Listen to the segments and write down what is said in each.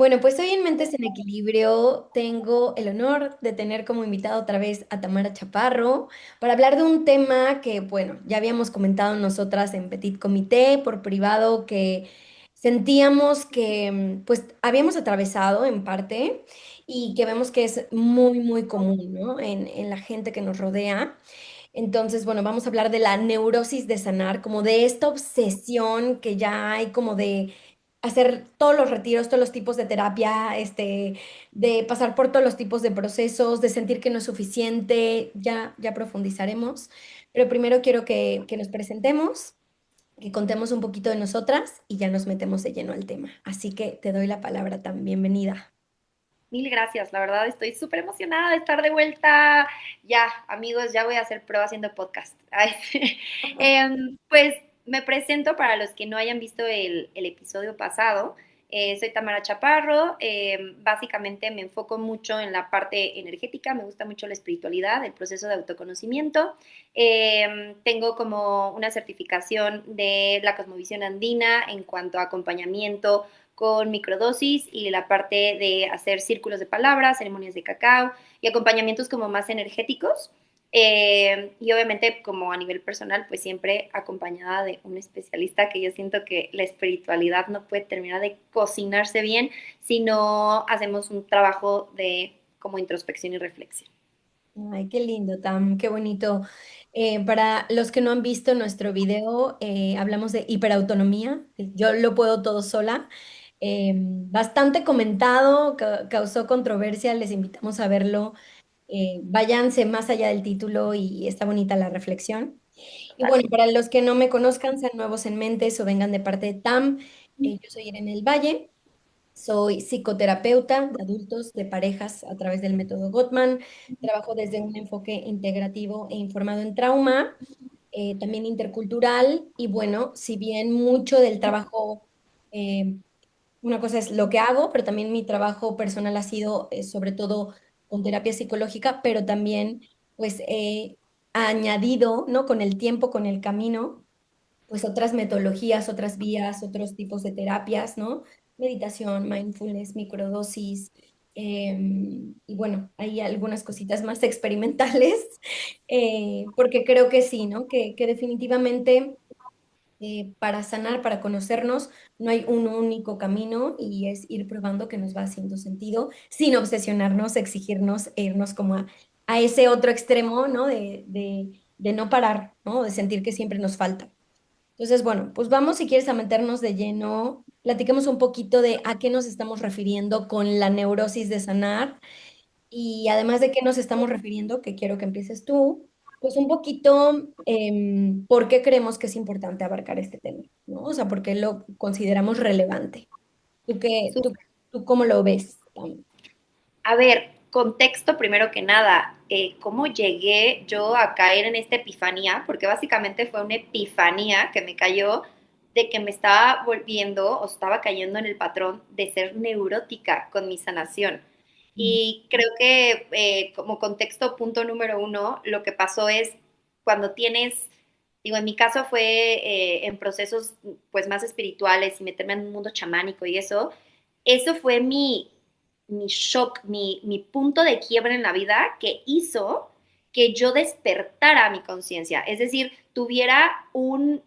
Bueno, pues hoy en Mentes en Equilibrio tengo el honor de tener como invitado otra vez a Tamara Chaparro para hablar de un tema que, bueno, ya habíamos comentado nosotras en Petit Comité por privado que sentíamos que pues habíamos atravesado en parte y que vemos que es muy, muy común, ¿no? En la gente que nos rodea. Entonces, bueno, vamos a hablar de la neurosis de sanar, como de esta obsesión que ya hay como de hacer todos los retiros, todos los tipos de terapia, de pasar por todos los tipos de procesos, de sentir que no es suficiente, ya profundizaremos. Pero primero quiero que nos presentemos, que contemos un poquito de nosotras y ya nos metemos de lleno al tema. Así que te doy la palabra también. Bienvenida. Mil gracias, la verdad estoy súper emocionada de estar de vuelta. Ya, amigos, ya voy a hacer prueba haciendo podcast. Ay, pues me presento para los que no hayan visto el episodio pasado. Soy Tamara Chaparro. Básicamente me enfoco mucho en la parte energética, me gusta mucho la espiritualidad, el proceso de autoconocimiento. Tengo como una certificación de la cosmovisión andina en cuanto a acompañamiento con microdosis y la parte de hacer círculos de palabras, ceremonias de cacao y acompañamientos como más energéticos. Y obviamente como a nivel personal, pues siempre acompañada de un especialista que yo siento que la espiritualidad no puede terminar de cocinarse bien si no hacemos un trabajo de como introspección y reflexión. Ay, qué lindo, Tam, qué bonito. Para los que no han visto nuestro video, hablamos de hiperautonomía. Yo lo puedo todo sola. Bastante comentado, causó controversia, les invitamos a verlo. Váyanse más allá del título y está bonita la reflexión. Y Total. bueno, para los que no me conozcan, sean nuevos en Mentes o vengan de parte de TAM, yo soy Irene del Valle. Soy psicoterapeuta de adultos, de parejas a través del método Gottman. Trabajo desde un enfoque integrativo e informado en trauma, también intercultural. Y bueno, si bien mucho del trabajo, eh, una cosa es lo que hago, pero también mi trabajo personal ha sido sobre todo con terapia psicológica, pero también pues he añadido, ¿no? Con el tiempo, con el camino pues otras metodologías, otras vías, otros tipos de terapias, ¿no? Meditación, mindfulness, microdosis, y bueno, hay algunas cositas más experimentales, porque creo que sí, ¿no? Que definitivamente para sanar, para conocernos, no hay un único camino y es ir probando que nos va haciendo sentido sin obsesionarnos, exigirnos e irnos como a ese otro extremo, ¿no? De no parar, ¿no? De sentir que siempre nos falta. Entonces, bueno, pues vamos si quieres a meternos de lleno, platiquemos un poquito de a qué nos estamos refiriendo con la neurosis de sanar y además de qué nos estamos refiriendo, que quiero que empieces tú, pues un poquito por qué creemos que es importante abarcar este tema, ¿no? O sea, por qué lo consideramos relevante. ¿Tú qué, tú, tú cómo lo ves, Pam? A ver, contexto primero que nada, ¿cómo llegué yo a caer en esta epifanía? Porque básicamente fue una epifanía que me cayó de que me estaba volviendo o estaba cayendo en el patrón de ser neurótica con mi sanación. Y creo que como contexto punto número uno, lo que pasó es cuando tienes, digo, en mi caso fue en procesos pues más espirituales y meterme en un mundo chamánico y eso fue mi shock, mi punto de quiebra en la vida que hizo que yo despertara mi conciencia, es decir, tuviera un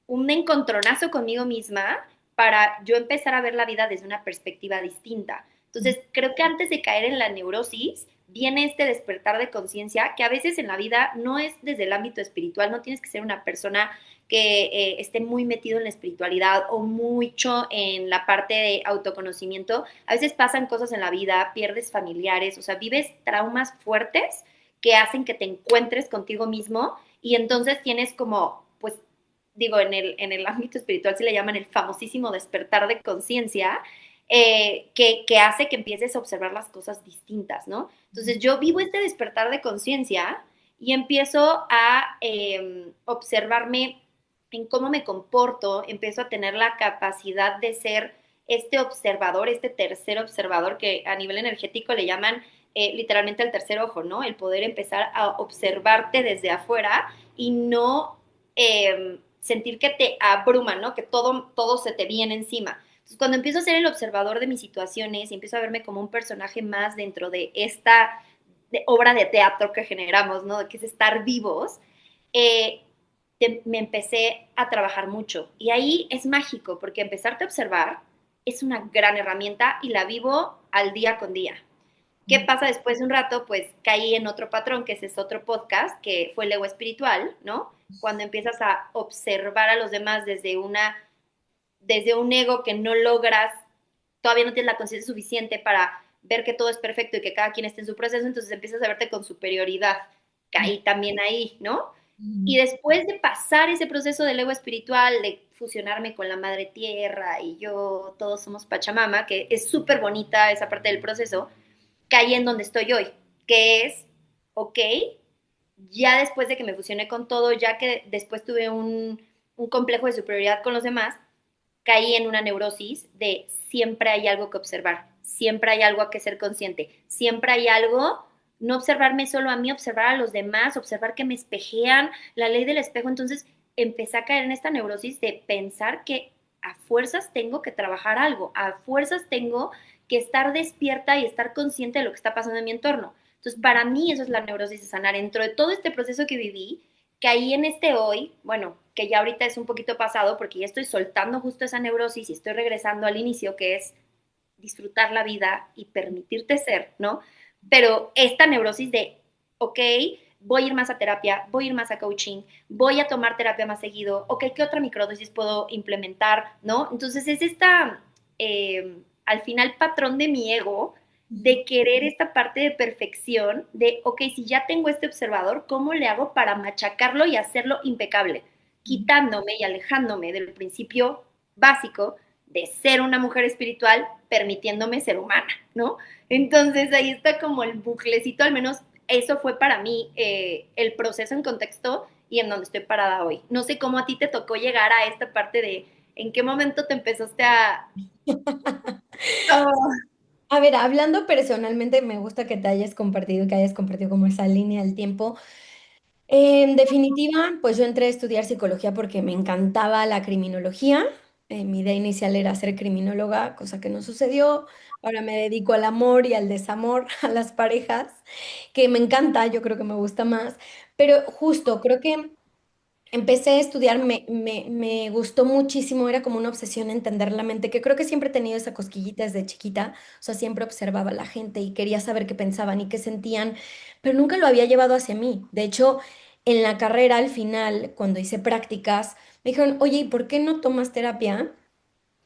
encontronazo conmigo misma para yo empezar a ver la vida desde una perspectiva distinta. Entonces, creo que antes de caer en la neurosis, viene este despertar de conciencia que a veces en la vida no es desde el ámbito espiritual, no tienes que ser una persona que esté muy metido en la espiritualidad o mucho en la parte de autoconocimiento. A veces pasan cosas en la vida, pierdes familiares, o sea, vives traumas fuertes que hacen que te encuentres contigo mismo y entonces tienes como, pues, digo, en el ámbito espiritual se le llaman el famosísimo despertar de conciencia, que hace que empieces a observar las cosas distintas, ¿no? Entonces yo vivo este despertar de conciencia y empiezo a observarme en cómo me comporto, empiezo a tener la capacidad de ser este observador, este tercer observador que a nivel energético le llaman literalmente el tercer ojo, ¿no? El poder empezar a observarte desde afuera y no sentir que te abruma, ¿no? Que todo se te viene encima. Entonces, cuando empiezo a ser el observador de mis situaciones y empiezo a verme como un personaje más dentro de esta obra de teatro que generamos, ¿no? Que es estar vivos, eh, me empecé a trabajar mucho. Y ahí es mágico, porque empezarte a observar es una gran herramienta y la vivo al día con día. ¿Qué pasa después de un rato? Pues caí en otro patrón, que ese es otro podcast, que fue el ego espiritual, ¿no? Cuando empiezas a observar a los demás desde un ego que no logras, todavía no tienes la conciencia suficiente para ver que todo es perfecto y que cada quien esté en su proceso, entonces empiezas a verte con superioridad. Caí también ahí, ¿no? Y Ujú. después de pasar ese proceso del ego espiritual, de fusionarme con la madre tierra y yo, todos somos Pachamama, que es súper bonita esa parte del proceso, caí en donde estoy hoy, que es, ok, ya después de que me fusioné con todo, ya que después tuve un complejo de superioridad con los demás, caí en una neurosis de siempre hay algo que observar, siempre hay algo a que ser consciente, siempre hay algo, no observarme solo a mí, observar a los demás, observar que me espejean, la ley del espejo. Entonces empecé a caer en esta neurosis de pensar que a fuerzas tengo que trabajar algo, a fuerzas tengo que estar despierta y estar consciente de lo que está pasando en mi entorno. Entonces, para mí eso es la neurosis de sanar. Dentro de todo este proceso que viví, caí en este hoy, bueno, que ya ahorita es un poquito pasado porque ya estoy soltando justo esa neurosis y estoy regresando al inicio, que es disfrutar la vida y permitirte ser, ¿no? Pero esta neurosis de, ok, voy a ir más a terapia, voy a ir más a coaching, voy a tomar terapia más seguido, ok, ¿qué otra microdosis puedo implementar, ¿no? Entonces es esta, al final, patrón de mi ego de querer esta parte de perfección, de, ok, si ya tengo este observador, ¿cómo le hago para machacarlo y hacerlo impecable? Quitándome y alejándome del principio básico de ser una mujer espiritual, permitiéndome ser humana, ¿no? Entonces ahí está como el buclecito, al menos eso fue para mí el proceso en contexto y en donde estoy parada hoy. No sé cómo a ti te tocó llegar a esta parte de en qué momento te empezaste a... Oh, A ver, hablando personalmente, me gusta que te hayas compartido, que hayas compartido como esa línea del tiempo. En definitiva, pues yo entré a estudiar psicología porque me encantaba la criminología. Mi idea inicial era ser criminóloga, cosa que no sucedió. Ahora me dedico al amor y al desamor, a las parejas, que me encanta, yo creo que me gusta más. Pero justo, creo que empecé a estudiar, me gustó muchísimo, era como una obsesión entender la mente, que creo que siempre he tenido esa cosquillita desde chiquita, o sea, siempre observaba a la gente y quería saber qué pensaban y qué sentían, pero nunca lo había llevado hacia mí. De hecho, en la carrera, al final, cuando hice prácticas, me dijeron, oye, ¿y por qué no tomas terapia?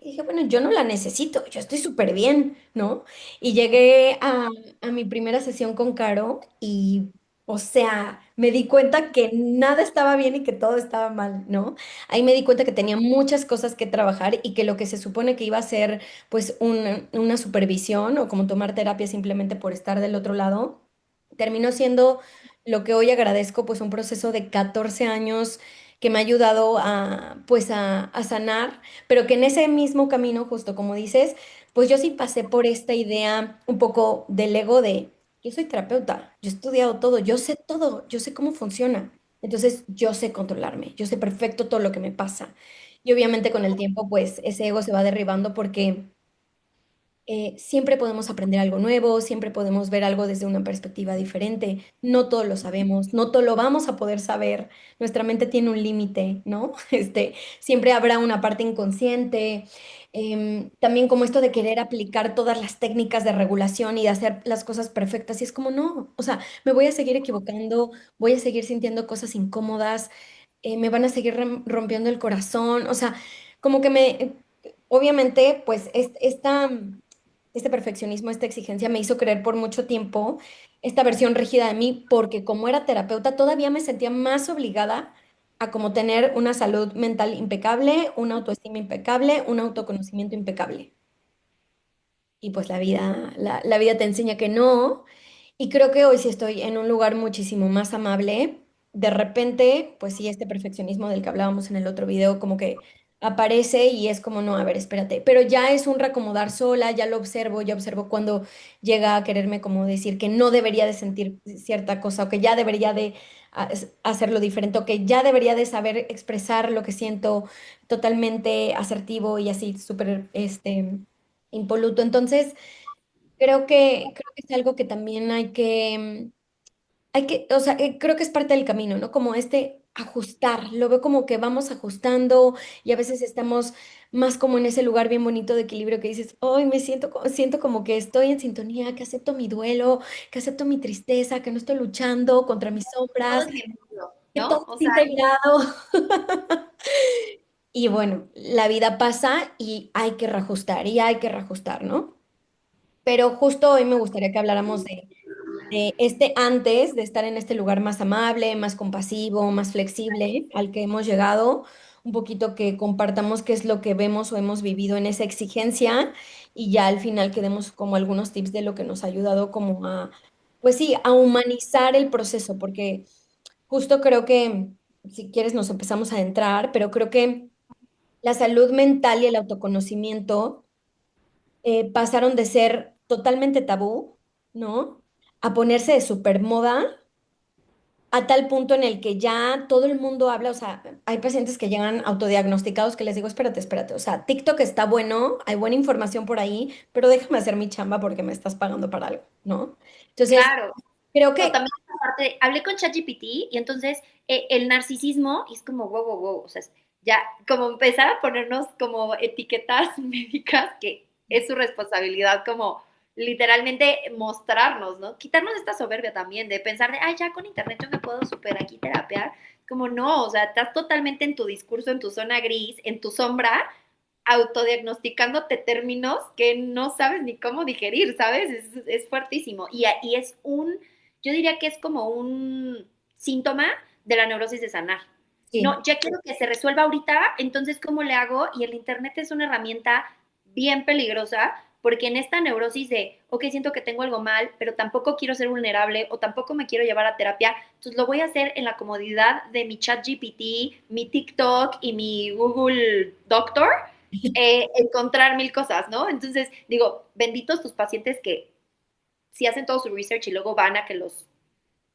Y dije, bueno, yo no la necesito, yo estoy súper bien, ¿no? Y llegué a mi primera sesión con Caro y, o sea, me di cuenta que nada estaba bien y que todo estaba mal, ¿no? Ahí me di cuenta que tenía muchas cosas que trabajar y que lo que se supone que iba a ser, pues, una supervisión o como tomar terapia simplemente por estar del otro lado, terminó siendo lo que hoy agradezco, pues, un proceso de 14 años que me ha ayudado a, pues, a sanar, pero que en ese mismo camino, justo como dices, pues yo sí pasé por esta idea un poco del ego de, yo soy terapeuta, yo he estudiado todo, yo sé cómo funciona. Entonces yo sé controlarme, yo sé perfecto todo lo que me pasa. Y obviamente con el tiempo, pues ese ego se va derribando porque siempre podemos aprender algo nuevo, siempre podemos ver algo desde una perspectiva diferente. No todo lo sabemos, no todo lo vamos a poder saber. Nuestra mente tiene un límite, ¿no? Siempre habrá una parte inconsciente. También como esto de querer aplicar todas las técnicas de regulación y de hacer las cosas perfectas. Y es como, no, o sea, me voy a seguir equivocando, voy a seguir sintiendo cosas incómodas, me van a seguir rompiendo el corazón. O sea, como que obviamente, pues este perfeccionismo, esta exigencia me hizo creer por mucho tiempo esta versión rígida de mí, porque como era terapeuta todavía me sentía más obligada a como tener una salud mental impecable, una autoestima impecable, un autoconocimiento impecable. Y pues la vida te enseña que no. Y creo que hoy sí estoy en un lugar muchísimo más amable. De repente, pues sí, este perfeccionismo del que hablábamos en el otro video, como que aparece y es como, no, a ver, espérate, pero ya es un reacomodar sola, ya observo cuando llega a quererme como decir que no debería de sentir cierta cosa o que ya debería de hacerlo diferente o que ya debería de saber expresar lo que siento totalmente asertivo y así súper, impoluto. Entonces, creo que es algo que también hay que, o sea, creo que es parte del camino, ¿no? Como este ajustar, lo veo como que vamos ajustando y a veces estamos más como en ese lugar bien bonito de equilibrio que dices, hoy me siento, siento como que estoy en sintonía, que acepto mi duelo, que acepto mi tristeza, que no estoy luchando contra mis Todo sombras, es bienvenido, que ¿no? todo O está sea, integrado. Y bueno, la vida pasa y hay que reajustar y hay que reajustar, ¿no? Pero justo hoy me gustaría que habláramos de este antes, de estar en este lugar más amable, más compasivo, más flexible al que hemos llegado, un poquito que compartamos qué es lo que vemos o hemos vivido en esa exigencia y ya al final que demos como algunos tips de lo que nos ha ayudado como a, pues sí, a humanizar el proceso, porque justo creo que, si quieres, nos empezamos a adentrar, pero creo que la salud mental y el autoconocimiento pasaron de ser totalmente tabú, ¿no? A ponerse de super moda a tal punto en el que ya todo el mundo habla, o sea, hay pacientes que llegan autodiagnosticados que les digo, espérate, espérate, o sea, TikTok está bueno, hay buena información por ahí, pero déjame hacer mi chamba porque me estás pagando para algo, ¿no? Entonces, claro. creo O que también esta parte, hablé con ChatGPT y entonces el narcisismo es como wow, wow, wow, o sea, ya como empezar a ponernos como etiquetas médicas que es su responsabilidad como literalmente mostrarnos, ¿no? Quitarnos esta soberbia también de pensar de, ay, ya con internet yo me puedo super aquí terapear, como no, o sea, estás totalmente en tu discurso, en tu zona gris, en tu sombra, autodiagnosticándote términos que no sabes ni cómo digerir, ¿sabes? Es fuertísimo y es un yo diría que es como un síntoma de la neurosis de sanar. sí, No, ya quiero que se resuelva ahorita, entonces ¿cómo le hago? Y el Internet es una herramienta bien peligrosa porque en esta neurosis de, ok, siento que tengo algo mal, pero tampoco quiero ser vulnerable o tampoco me quiero llevar a terapia, entonces lo voy a hacer en la comodidad de mi chat GPT, mi TikTok y mi Google Doctor, encontrar mil cosas, ¿no? Entonces, digo, benditos tus pacientes que si hacen todo su research y luego van a que los,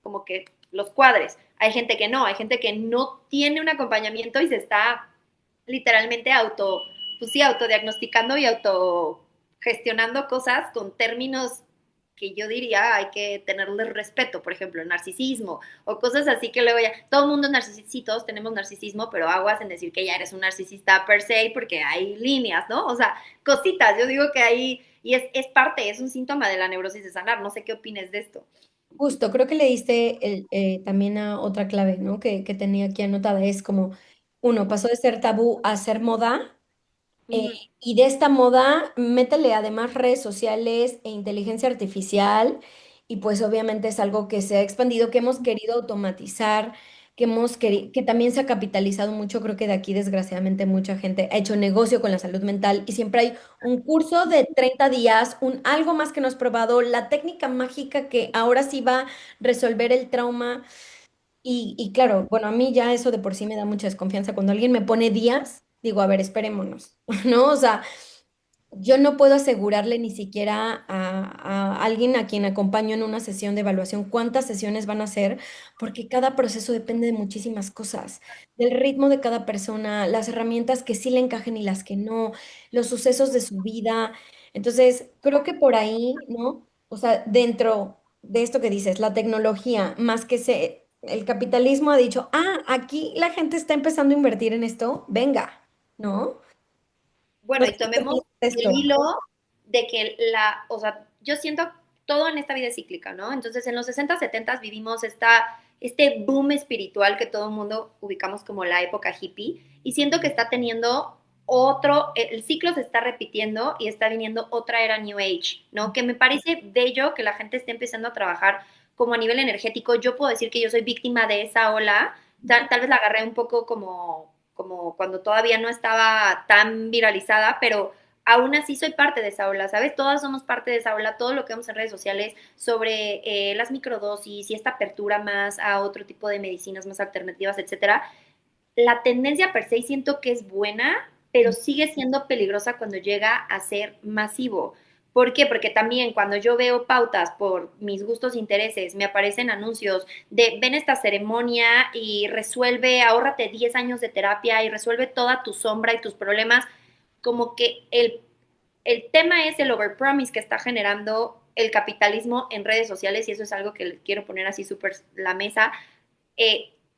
como que los cuadres. Hay gente que no tiene un acompañamiento y se está literalmente pues sí, autodiagnosticando y autogestionando cosas con términos que yo diría hay que tenerle respeto, por ejemplo, el narcisismo o cosas así que luego ya, todo el mundo es narcisista, sí, todos tenemos narcisismo, pero aguas en decir que ya eres un narcisista per se porque hay líneas, ¿no? O sea, cositas, yo digo que ahí, y es parte, es un síntoma de la neurosis de sanar, no sé qué opines de esto. justo, creo que le diste también a otra clave, ¿no? Que tenía aquí anotada, es como, uno, pasó de ser tabú a ser moda. Eh, Ujú. y de esta moda, métele además redes sociales e inteligencia artificial, y pues obviamente es algo que se ha expandido, que hemos querido automatizar, que también se ha capitalizado mucho. Creo que de aquí, desgraciadamente, mucha gente ha hecho negocio con la salud mental y siempre hay un curso de 30 días, un algo más que no has probado, la técnica mágica que ahora sí va a resolver el trauma. Y claro, bueno, a mí ya eso de por sí me da mucha desconfianza. Cuando alguien me pone días, digo, a ver, esperémonos, ¿no? O sea, yo no puedo asegurarle ni siquiera a alguien a quien acompaño en una sesión de evaluación cuántas sesiones van a ser, porque cada proceso depende de muchísimas cosas, del ritmo de cada persona, las herramientas que sí le encajen y las que no, los sucesos de su vida. Entonces, creo que por ahí, ¿no? O sea, dentro de esto que dices, la tecnología, más que el capitalismo ha dicho, ah, aquí la gente está empezando a invertir en esto, venga, ¿no? No Bueno, sé y qué tomemos opinas de el esto. hilo de que o sea, yo siento todo en esta vida es cíclica, ¿no? Entonces, en los 60, 70 vivimos este boom espiritual que todo el mundo ubicamos como la época hippie, y siento que está teniendo el ciclo se está repitiendo y está viniendo otra era New Age, ¿no? Que me parece bello que la gente esté empezando a trabajar como a nivel energético. Yo puedo decir que yo soy víctima de esa ola, tal vez la agarré un poco como cuando todavía no estaba tan viralizada, pero aún así soy parte de esa ola, ¿sabes? Todas somos parte de esa ola, todo lo que vemos en redes sociales sobre las microdosis y esta apertura más a otro tipo de medicinas más alternativas, etcétera. La tendencia per se siento que es buena, pero sigue siendo peligrosa cuando llega a ser masivo. ¿Por qué? Porque también cuando yo veo pautas por mis gustos e intereses, me aparecen anuncios de ven esta ceremonia y resuelve, ahórrate 10 años de terapia y resuelve toda tu sombra y tus problemas, como que el tema es el overpromise que está generando el capitalismo en redes sociales y eso es algo que quiero poner así súper la mesa.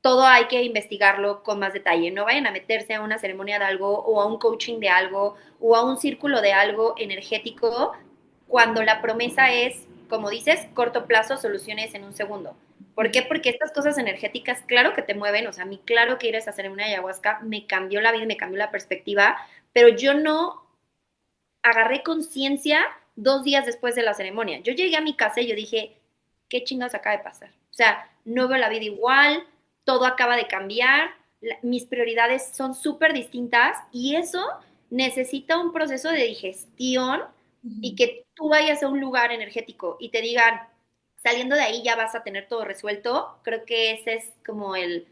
Todo hay que investigarlo con más detalle. No vayan a meterse a una ceremonia de algo o a un coaching de algo o a un círculo de algo energético cuando la promesa es, como dices, corto plazo, soluciones en un segundo. ¿Por qué? Porque estas cosas energéticas, claro que te mueven, o sea, a mí claro que ir a esa ceremonia de ayahuasca me cambió la vida, me cambió la perspectiva, pero yo no agarré conciencia 2 días después de la ceremonia. Yo llegué a mi casa y yo dije, ¿qué chingados acaba de pasar? O sea, no veo la vida igual, todo acaba de cambiar, mis prioridades son súper distintas y eso necesita un proceso de digestión y Ujú. que tú vayas a un lugar energético y te digan, saliendo de ahí ya vas a tener todo resuelto. Creo que ese es como el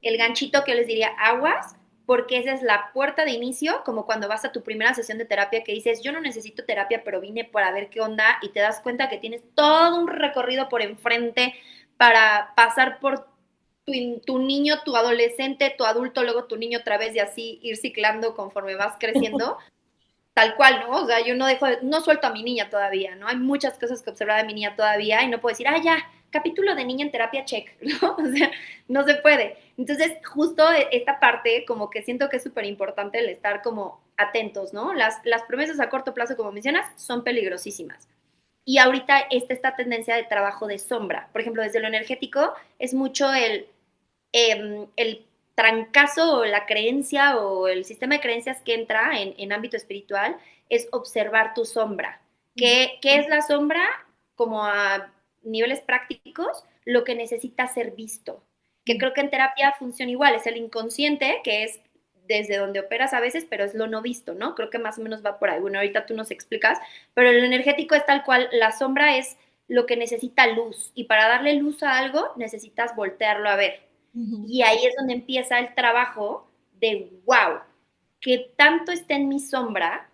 ganchito que yo les diría aguas, porque esa es la puerta de inicio, como cuando vas a tu primera sesión de terapia que dices, yo no necesito terapia, pero vine para ver qué onda y te das cuenta que tienes todo un recorrido por enfrente para pasar por tu niño, tu adolescente, tu adulto, luego tu niño otra vez y así ir ciclando conforme vas creciendo. Tal cual, ¿no? O sea, yo no dejo, no suelto a mi niña todavía, ¿no? Hay muchas cosas que observar de mi niña todavía y no puedo decir, ah, ya, capítulo de niña en terapia, check, ¿no? O sea, no se puede. Entonces, justo esta parte, como que siento que es súper importante el estar como atentos, ¿no? Las promesas a corto plazo, como mencionas, son peligrosísimas. Y ahorita esta tendencia de trabajo de sombra. Por ejemplo, desde lo energético es mucho el trancazo o la creencia o el sistema de creencias que entra en ámbito espiritual es observar tu sombra. ¿Qué es la sombra? Como a niveles prácticos, lo que necesita ser visto. Que creo que en terapia funciona igual, es el inconsciente, que es desde donde operas a veces, pero es lo no visto, ¿no? Creo que más o menos va por ahí. Bueno, ahorita tú nos explicas, pero lo energético es tal cual, la sombra es lo que necesita luz y para darle luz a algo necesitas voltearlo a ver. Ujú. Y ahí es donde empieza el trabajo de, wow, que tanto está en mi sombra,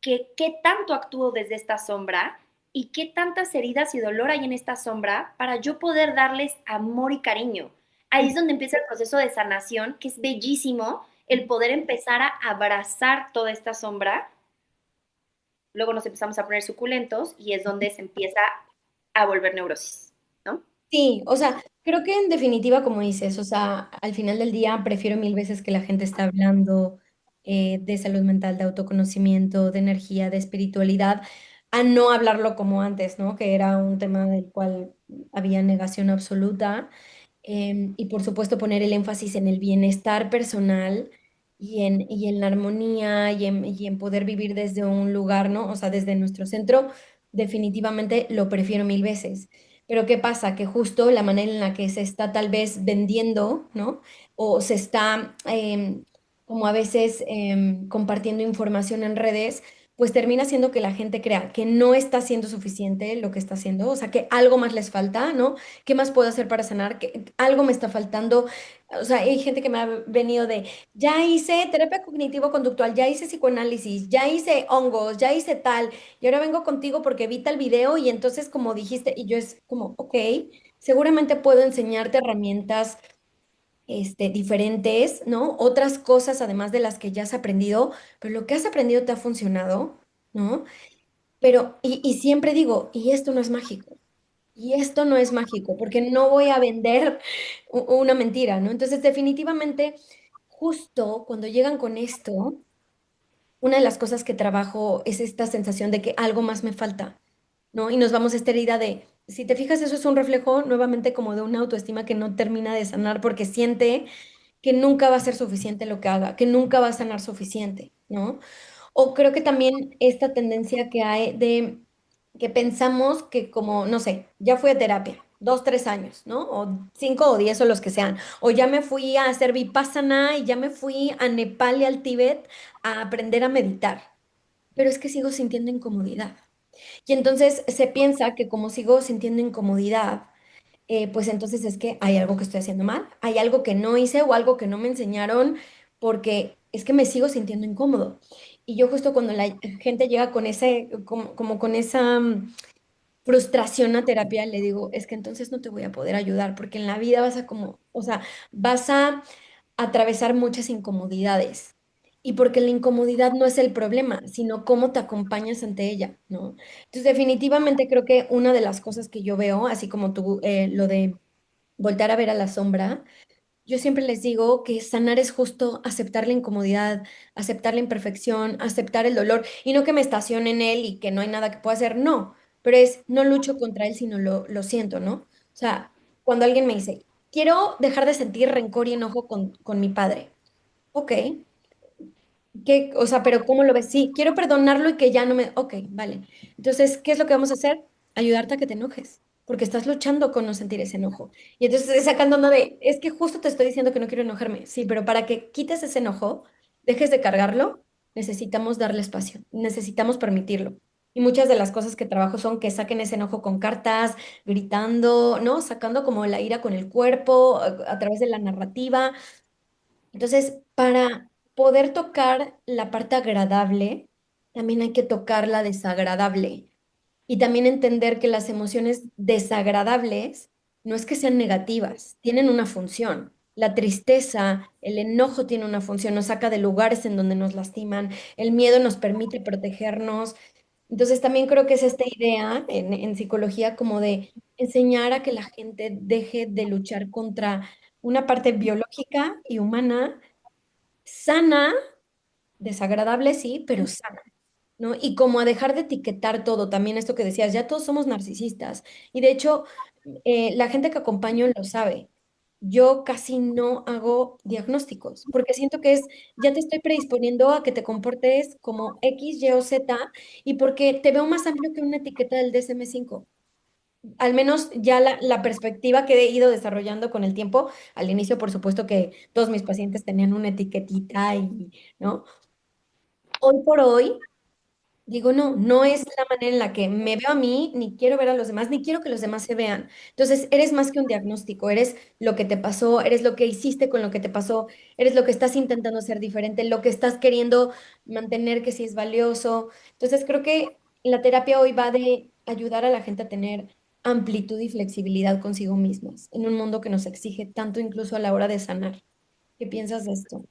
que qué tanto actúo desde esta sombra y qué tantas heridas y dolor hay en esta sombra para yo poder darles amor y cariño. Ahí es donde empieza el proceso de sanación, que es bellísimo el poder empezar a abrazar toda esta sombra. Luego nos empezamos a poner suculentos y es donde se empieza a volver neurosis, ¿no? Sí, o sea, creo que en definitiva, como dices, o sea, al final del día prefiero mil veces que la gente esté hablando de salud mental, de autoconocimiento, de energía, de espiritualidad, a no hablarlo como antes, ¿no? Que era un tema del cual había negación absoluta. Y por supuesto poner el énfasis en el bienestar personal y en la armonía y en poder vivir desde un lugar, ¿no? O sea, desde nuestro centro, definitivamente lo prefiero mil veces. Pero ¿qué pasa? Que justo la manera en la que se está tal vez vendiendo, ¿no? O se está como a veces compartiendo información en redes, pues termina haciendo que la gente crea que no está siendo suficiente lo que está haciendo, o sea, que algo más les falta, ¿no? ¿Qué más puedo hacer para sanar? ¿Qué, algo me está faltando? O sea, hay gente que me ha venido de, ya hice terapia cognitivo-conductual, ya hice psicoanálisis, ya hice hongos, ya hice tal, y ahora vengo contigo porque vi tal video y entonces como dijiste, y yo es como, ok, seguramente puedo enseñarte herramientas diferentes, ¿no? Otras cosas además de las que ya has aprendido, pero lo que has aprendido te ha funcionado, ¿no? Pero, y siempre digo, y esto no es mágico. Y esto no es mágico, porque no voy a vender una mentira, ¿no? Entonces, definitivamente, justo cuando llegan con esto, una de las cosas que trabajo es esta sensación de que algo más me falta, ¿no? Y nos vamos a esta herida de, si te fijas, eso es un reflejo nuevamente como de una autoestima que no termina de sanar porque siente que nunca va a ser suficiente lo que haga, que nunca va a sanar suficiente, ¿no? O creo que también esta tendencia que hay de que pensamos que como, no sé, ya fui a terapia, 2, 3 años, ¿no? O 5 o 10 o los que sean. O ya me fui a hacer Vipassana y ya me fui a Nepal y al Tíbet a aprender a meditar. Pero es que sigo sintiendo incomodidad. Y entonces se piensa que como sigo sintiendo incomodidad, pues entonces es que hay algo que estoy haciendo mal, hay algo que no hice o algo que no me enseñaron, porque es que me sigo sintiendo incómodo. Y yo justo cuando la gente llega con ese, como con esa frustración a terapia, le digo, es que entonces no te voy a poder ayudar, porque en la vida vas a como, o sea, vas a atravesar muchas incomodidades. Y porque la incomodidad no es el problema, sino cómo te acompañas ante ella, ¿no? Entonces, definitivamente creo que una de las cosas que yo veo, así como tú, lo de voltar a ver a la sombra, yo siempre les digo que sanar es justo aceptar la incomodidad, aceptar la imperfección, aceptar el dolor y no que me estacione en él y que no hay nada que pueda hacer, no, pero es no lucho contra él, sino lo siento, ¿no? O sea, cuando alguien me dice, quiero dejar de sentir rencor y enojo con mi padre, ok, ¿qué? O sea, pero ¿cómo lo ves? Sí, quiero perdonarlo y que ya no me... Ok, vale. Entonces, ¿qué es lo que vamos a hacer? Ayudarte a que te enojes, porque estás luchando con no sentir ese enojo. Y entonces estás sacando uno de, es que justo te estoy diciendo que no quiero enojarme. Sí, pero para que quites ese enojo, dejes de cargarlo, necesitamos darle espacio, necesitamos permitirlo. Y muchas de las cosas que trabajo son que saquen ese enojo con cartas, gritando, ¿no? Sacando como la ira con el cuerpo, a través de la narrativa. Entonces, para poder tocar la parte agradable, también hay que tocar la desagradable. Y también entender que las emociones desagradables no es que sean negativas, tienen una función. La tristeza, el enojo tiene una función, nos saca de lugares en donde nos lastiman, el miedo nos permite protegernos. Entonces, también creo que es esta idea en psicología como de enseñar a que la gente deje de luchar contra una parte biológica y humana sana, desagradable, sí, pero sana, ¿no? Y como a dejar de etiquetar todo, también esto que decías, ya todos somos narcisistas. Y de hecho, la gente que acompaño lo sabe. Yo casi no hago diagnósticos, porque siento que es, ya te estoy predisponiendo a que te comportes como X, Y o Z, y porque te veo más amplio que una etiqueta del DSM-5. Al menos ya la perspectiva que he ido desarrollando con el tiempo, al inicio por supuesto que todos mis pacientes tenían una etiquetita y, ¿no? Hoy por hoy digo, no, no es la manera en la que me veo a mí, ni quiero ver a los demás, ni quiero que los demás se vean. Entonces, eres más que un diagnóstico, eres lo que te pasó, eres lo que hiciste con lo que te pasó, eres lo que estás intentando ser diferente, lo que estás queriendo mantener que sí es valioso. Entonces, creo que la terapia hoy va de ayudar a la gente a tener amplitud y flexibilidad consigo mismas, en un mundo que nos exige tanto incluso a la hora de sanar. ¿Qué piensas de esto?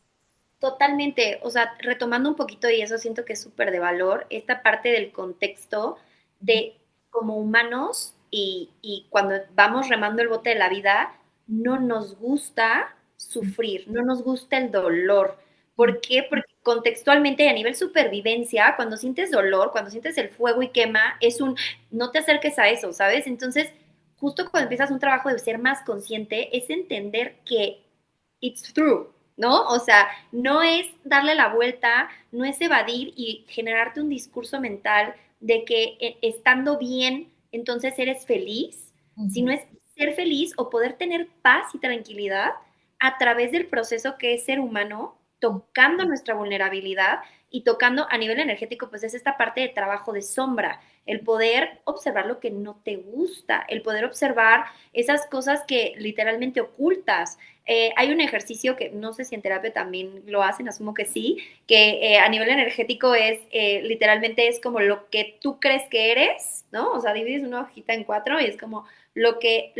Totalmente, o sea, retomando un poquito, y eso siento que es súper de valor, esta parte del contexto de como humanos y cuando vamos remando el bote de la vida, no nos gusta sufrir, no nos gusta el dolor. Mm, ¿Por qué? Porque contextualmente y a nivel supervivencia, cuando sientes dolor, cuando sientes el fuego y quema, es un, no te acerques a eso, ¿sabes? Entonces, justo cuando empiezas un trabajo de ser más consciente, es entender que it's true, ¿no? O sea, no es darle la vuelta, no es evadir y generarte un discurso mental de que estando bien, entonces eres feliz, sino ujú, es ser feliz o poder tener paz y tranquilidad a través del proceso que es ser humano, ujú, tocando nuestra vulnerabilidad y tocando a nivel energético, pues es esta parte de trabajo de sombra, el poder observar lo que no te gusta, el poder observar esas cosas que literalmente ocultas, hay un ejercicio que no sé si en terapia también lo hacen, asumo que sí, que a nivel energético es literalmente es como lo que tú crees que eres, ¿no? O sea, divides una hojita en cuatro y es como lo que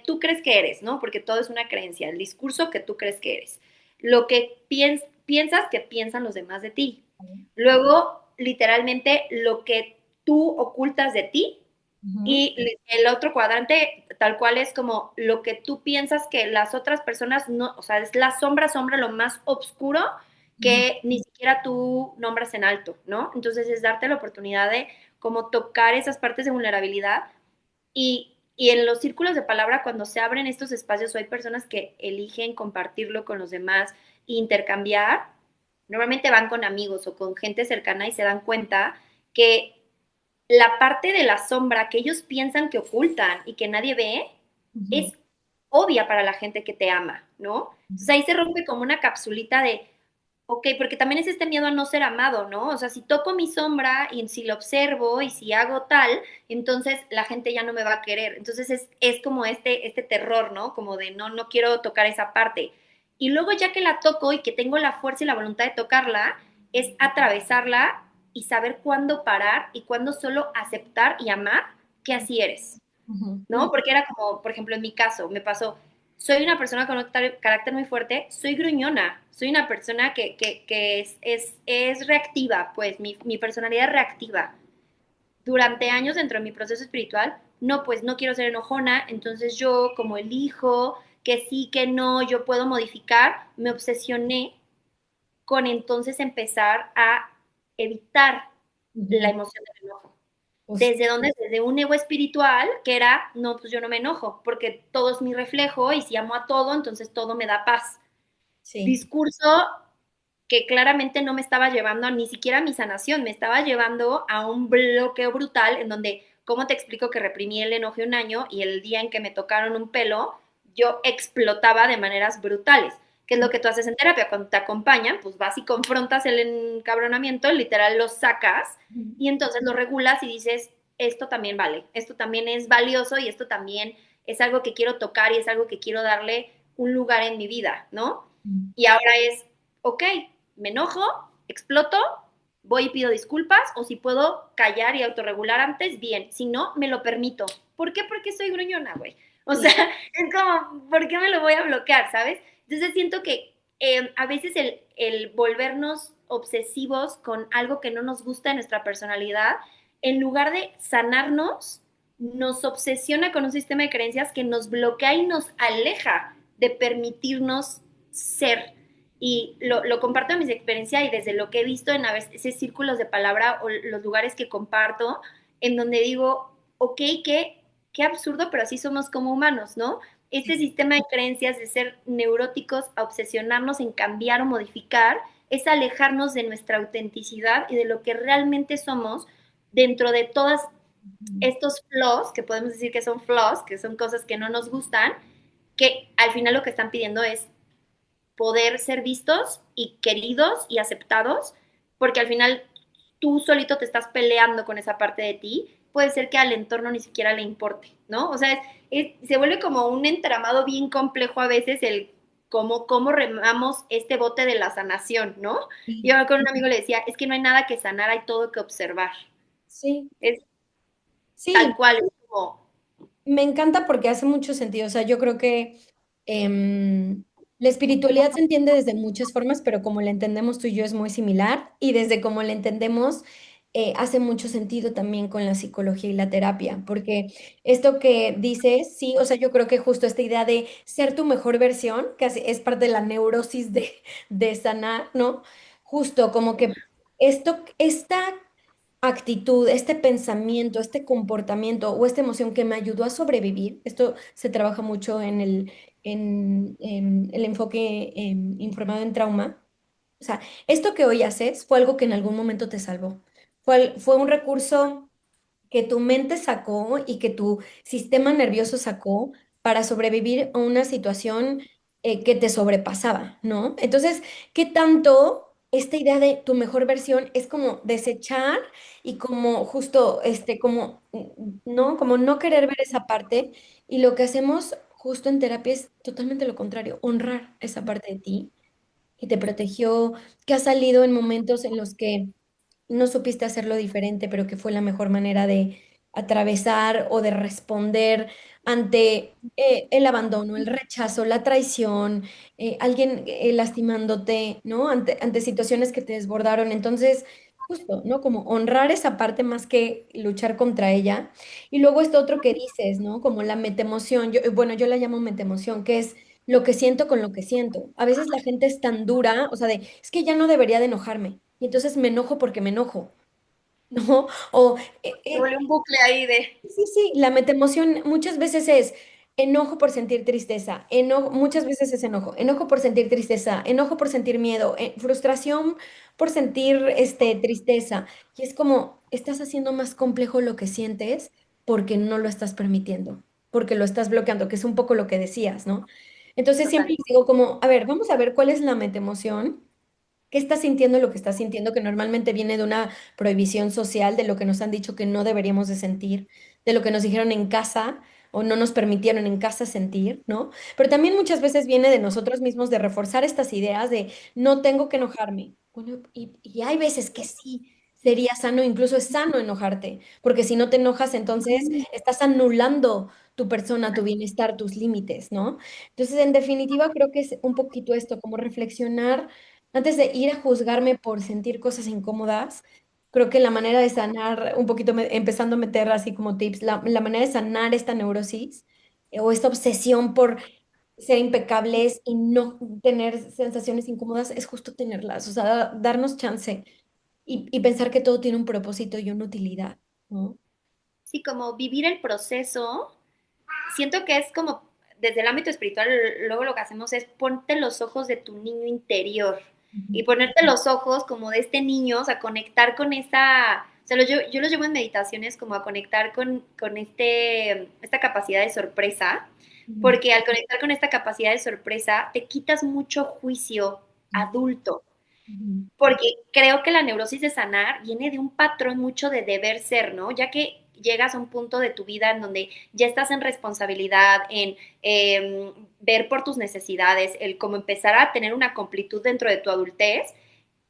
tú crees que eres, ¿no? Porque todo es una creencia, el discurso que tú crees que eres, lo que piensas que piensan los demás de ti. Luego, literalmente, lo que tú ocultas de ti ujú, y el otro cuadrante, tal cual, es como lo que tú piensas que las otras personas no, o sea, es la sombra, sombra, lo más oscuro ujú, que ni siquiera tú nombras en alto, ¿no? Entonces es darte la oportunidad de como tocar esas partes de vulnerabilidad y en los círculos de palabra, cuando se abren estos espacios o hay personas que eligen compartirlo con los demás e intercambiar, normalmente van con amigos o con gente cercana y se dan cuenta que la parte de la sombra que ellos piensan que ocultan y que nadie ve ujú. es obvia para la gente que te ama, ¿no? Entonces ahí se rompe como una capsulita de, ok, porque también es este miedo a no ser amado, ¿no? O sea, si toco mi sombra y si lo observo y si hago tal, entonces la gente ya no me va a querer. Entonces es como este terror, ¿no? Como de no quiero tocar esa parte. Y luego ya que la toco y que tengo la fuerza y la voluntad de tocarla, es atravesarla y saber cuándo parar y cuándo solo aceptar y amar que así eres, Ujú, ¿no? Porque era como, por ejemplo, en mi caso, me pasó, soy una persona con un carácter muy fuerte, soy gruñona, soy una persona que es reactiva, pues mi personalidad es reactiva. Durante años dentro de mi proceso espiritual, no, pues no quiero ser enojona, entonces yo como elijo que sí, que no, yo puedo modificar, me obsesioné con entonces empezar a evitar la ujú. emoción del enojo. Pues, ¿Desde dónde? Desde un ego espiritual que era, no, pues yo no me enojo, porque todo es mi reflejo y si amo a todo, entonces todo me da paz. sí. Discurso que claramente no me estaba llevando a ni siquiera a mi sanación, me estaba llevando a un bloqueo brutal en donde, ¿cómo te explico que reprimí el enojo un año y el día en que me tocaron un pelo, yo explotaba de maneras brutales? ¿Qué es lo que tú haces en terapia? Cuando te acompañan, pues vas y confrontas el encabronamiento, literal lo sacas Ujú. y entonces lo regulas y dices, esto también vale, esto también es valioso y esto también es algo que quiero tocar y es algo que quiero darle un lugar en mi vida, ¿no? Y ahora es, ok, me enojo, exploto, voy y pido disculpas, o si puedo callar y autorregular antes, bien. Si no, me lo permito. ¿Por qué? Porque soy gruñona, güey. O sea, Sí. es como, ¿por qué me lo voy a bloquear, sabes? Entonces siento que a veces el volvernos obsesivos con algo que no nos gusta de nuestra personalidad, en lugar de sanarnos, nos obsesiona con un sistema de creencias que nos bloquea y nos aleja de permitirnos ser. Y lo comparto en mis experiencias y desde lo que he visto en a veces círculos de palabra o los lugares que comparto, en donde digo, ok, qué absurdo, pero así somos como humanos, ¿no? Este sistema de creencias de ser neuróticos a obsesionarnos en cambiar o modificar es alejarnos de nuestra autenticidad y de lo que realmente somos dentro de todas estos flaws, que podemos decir que son flaws, que son cosas que no nos gustan, que al final lo que están pidiendo es poder ser vistos y queridos y aceptados, porque al final tú solito te estás peleando con esa parte de ti, puede ser que al entorno ni siquiera le importe, ¿no? O sea, se vuelve como un entramado bien complejo a veces el cómo remamos este bote de la sanación, ¿no? Sí. Yo con un amigo le decía, es que no hay nada que sanar, hay todo que observar. Sí. Es tal Sí, cual, es como, me encanta porque hace mucho sentido. O sea, yo creo que em, la espiritualidad se entiende desde muchas formas, pero como la entendemos tú y yo es muy similar. Y desde como la entendemos, hace mucho sentido también con la psicología y la terapia. Porque esto que dices, sí, o sea, yo creo que justo esta idea de ser tu mejor versión, que es parte de la neurosis de sanar, ¿no? Justo como que esta actitud, este pensamiento, este comportamiento o esta emoción que me ayudó a sobrevivir. Esto se trabaja mucho en el enfoque informado en trauma. O sea, esto que hoy haces fue algo que en algún momento te salvó. Fue un recurso que tu mente sacó y que tu sistema nervioso sacó para sobrevivir a una situación que te sobrepasaba, ¿no? Entonces, ¿qué tanto esta idea de tu mejor versión es como desechar y como justo, como, ¿no? Como no querer ver esa parte y lo que hacemos justo en terapia es totalmente lo contrario, honrar esa parte de ti que te protegió, que ha salido en momentos en los que no supiste hacerlo diferente, pero que fue la mejor manera de atravesar o de responder ante el abandono, el rechazo, la traición, alguien lastimándote, ¿no? Ante situaciones que te desbordaron. Entonces, justo, ¿no? Como honrar esa parte más que luchar contra ella. Y luego esto otro que dices, ¿no? Como la metemoción. Bueno, yo la llamo metemoción, que es lo que siento con lo que siento. A veces la gente es tan dura, o sea, es que ya no debería de enojarme. Y entonces me enojo porque me enojo, ¿no? O, se vuelve un bucle ahí de, sí, sí, la metaemoción muchas veces es enojo por sentir tristeza, muchas veces es enojo por sentir tristeza, enojo por sentir miedo, frustración por sentir tristeza. Y es como, estás haciendo más complejo lo que sientes porque no lo estás permitiendo, porque lo estás bloqueando, que es un poco lo que decías, ¿no? Entonces siempre total. les digo como, a ver, vamos a ver cuál es la metaemoción. ¿Qué estás sintiendo lo que estás sintiendo? Que normalmente viene de una prohibición social, de lo que nos han dicho que no deberíamos de sentir, de lo que nos dijeron en casa. o no nos permitieron en casa sentir, ¿no? Pero también muchas veces viene de nosotros mismos de reforzar estas ideas de no tengo que enojarme. Bueno, y hay veces que sí. Sería sano, incluso es sano enojarte, porque si no te enojas, entonces estás anulando tu persona, tu bienestar, tus límites, ¿no? Entonces, en definitiva, creo que es un poquito esto, como reflexionar antes de ir a juzgarme por sentir cosas incómodas. Creo que la manera de sanar, un poquito empezando a meter así como tips, la manera de sanar esta neurosis o esta obsesión por ser impecables y no tener sensaciones incómodas es justo tenerlas, o sea, darnos chance y pensar que todo tiene un propósito y una utilidad, ¿no? Sí, como vivir el proceso, siento que es como, desde el ámbito espiritual, luego lo que hacemos es ponte los ojos de tu niño interior y Ujú, ponerte los ojos como de este niño, o sea, conectar con esa, o sea, yo los llevo en meditaciones como a conectar con esta capacidad de sorpresa, ujú, porque al conectar con esta capacidad de sorpresa te quitas mucho juicio adulto, ujú, porque creo que la neurosis de sanar viene de un patrón mucho de deber ser, ¿no? Ya que llegas a un punto de tu vida en donde ya estás en responsabilidad, en ver por tus necesidades, el cómo empezar a tener una completud dentro de tu adultez,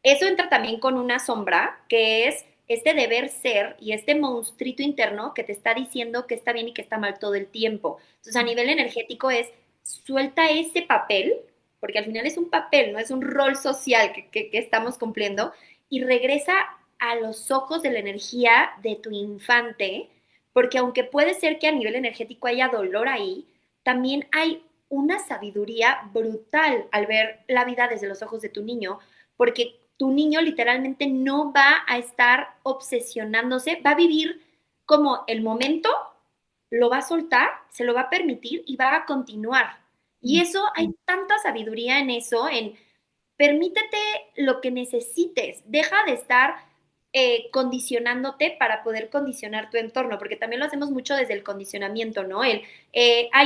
eso entra también con una sombra, que es este deber ser y este monstruito interno que te está diciendo que está bien y que está mal todo el tiempo. Entonces, a nivel energético es suelta ese papel, porque al final es un papel, no es un rol social que estamos cumpliendo, y regresa a los ojos de la energía de tu infante, porque aunque puede ser que a nivel energético haya dolor ahí, también hay una sabiduría brutal al ver la vida desde los ojos de tu niño, porque tu niño literalmente no va a estar obsesionándose, va a vivir como el momento, lo va a soltar, se lo va a permitir y va a continuar. Y eso, hay tanta sabiduría en eso, en permítete lo que necesites, deja de estar condicionándote para poder condicionar tu entorno, porque también lo hacemos mucho desde el condicionamiento, ¿no? Ay,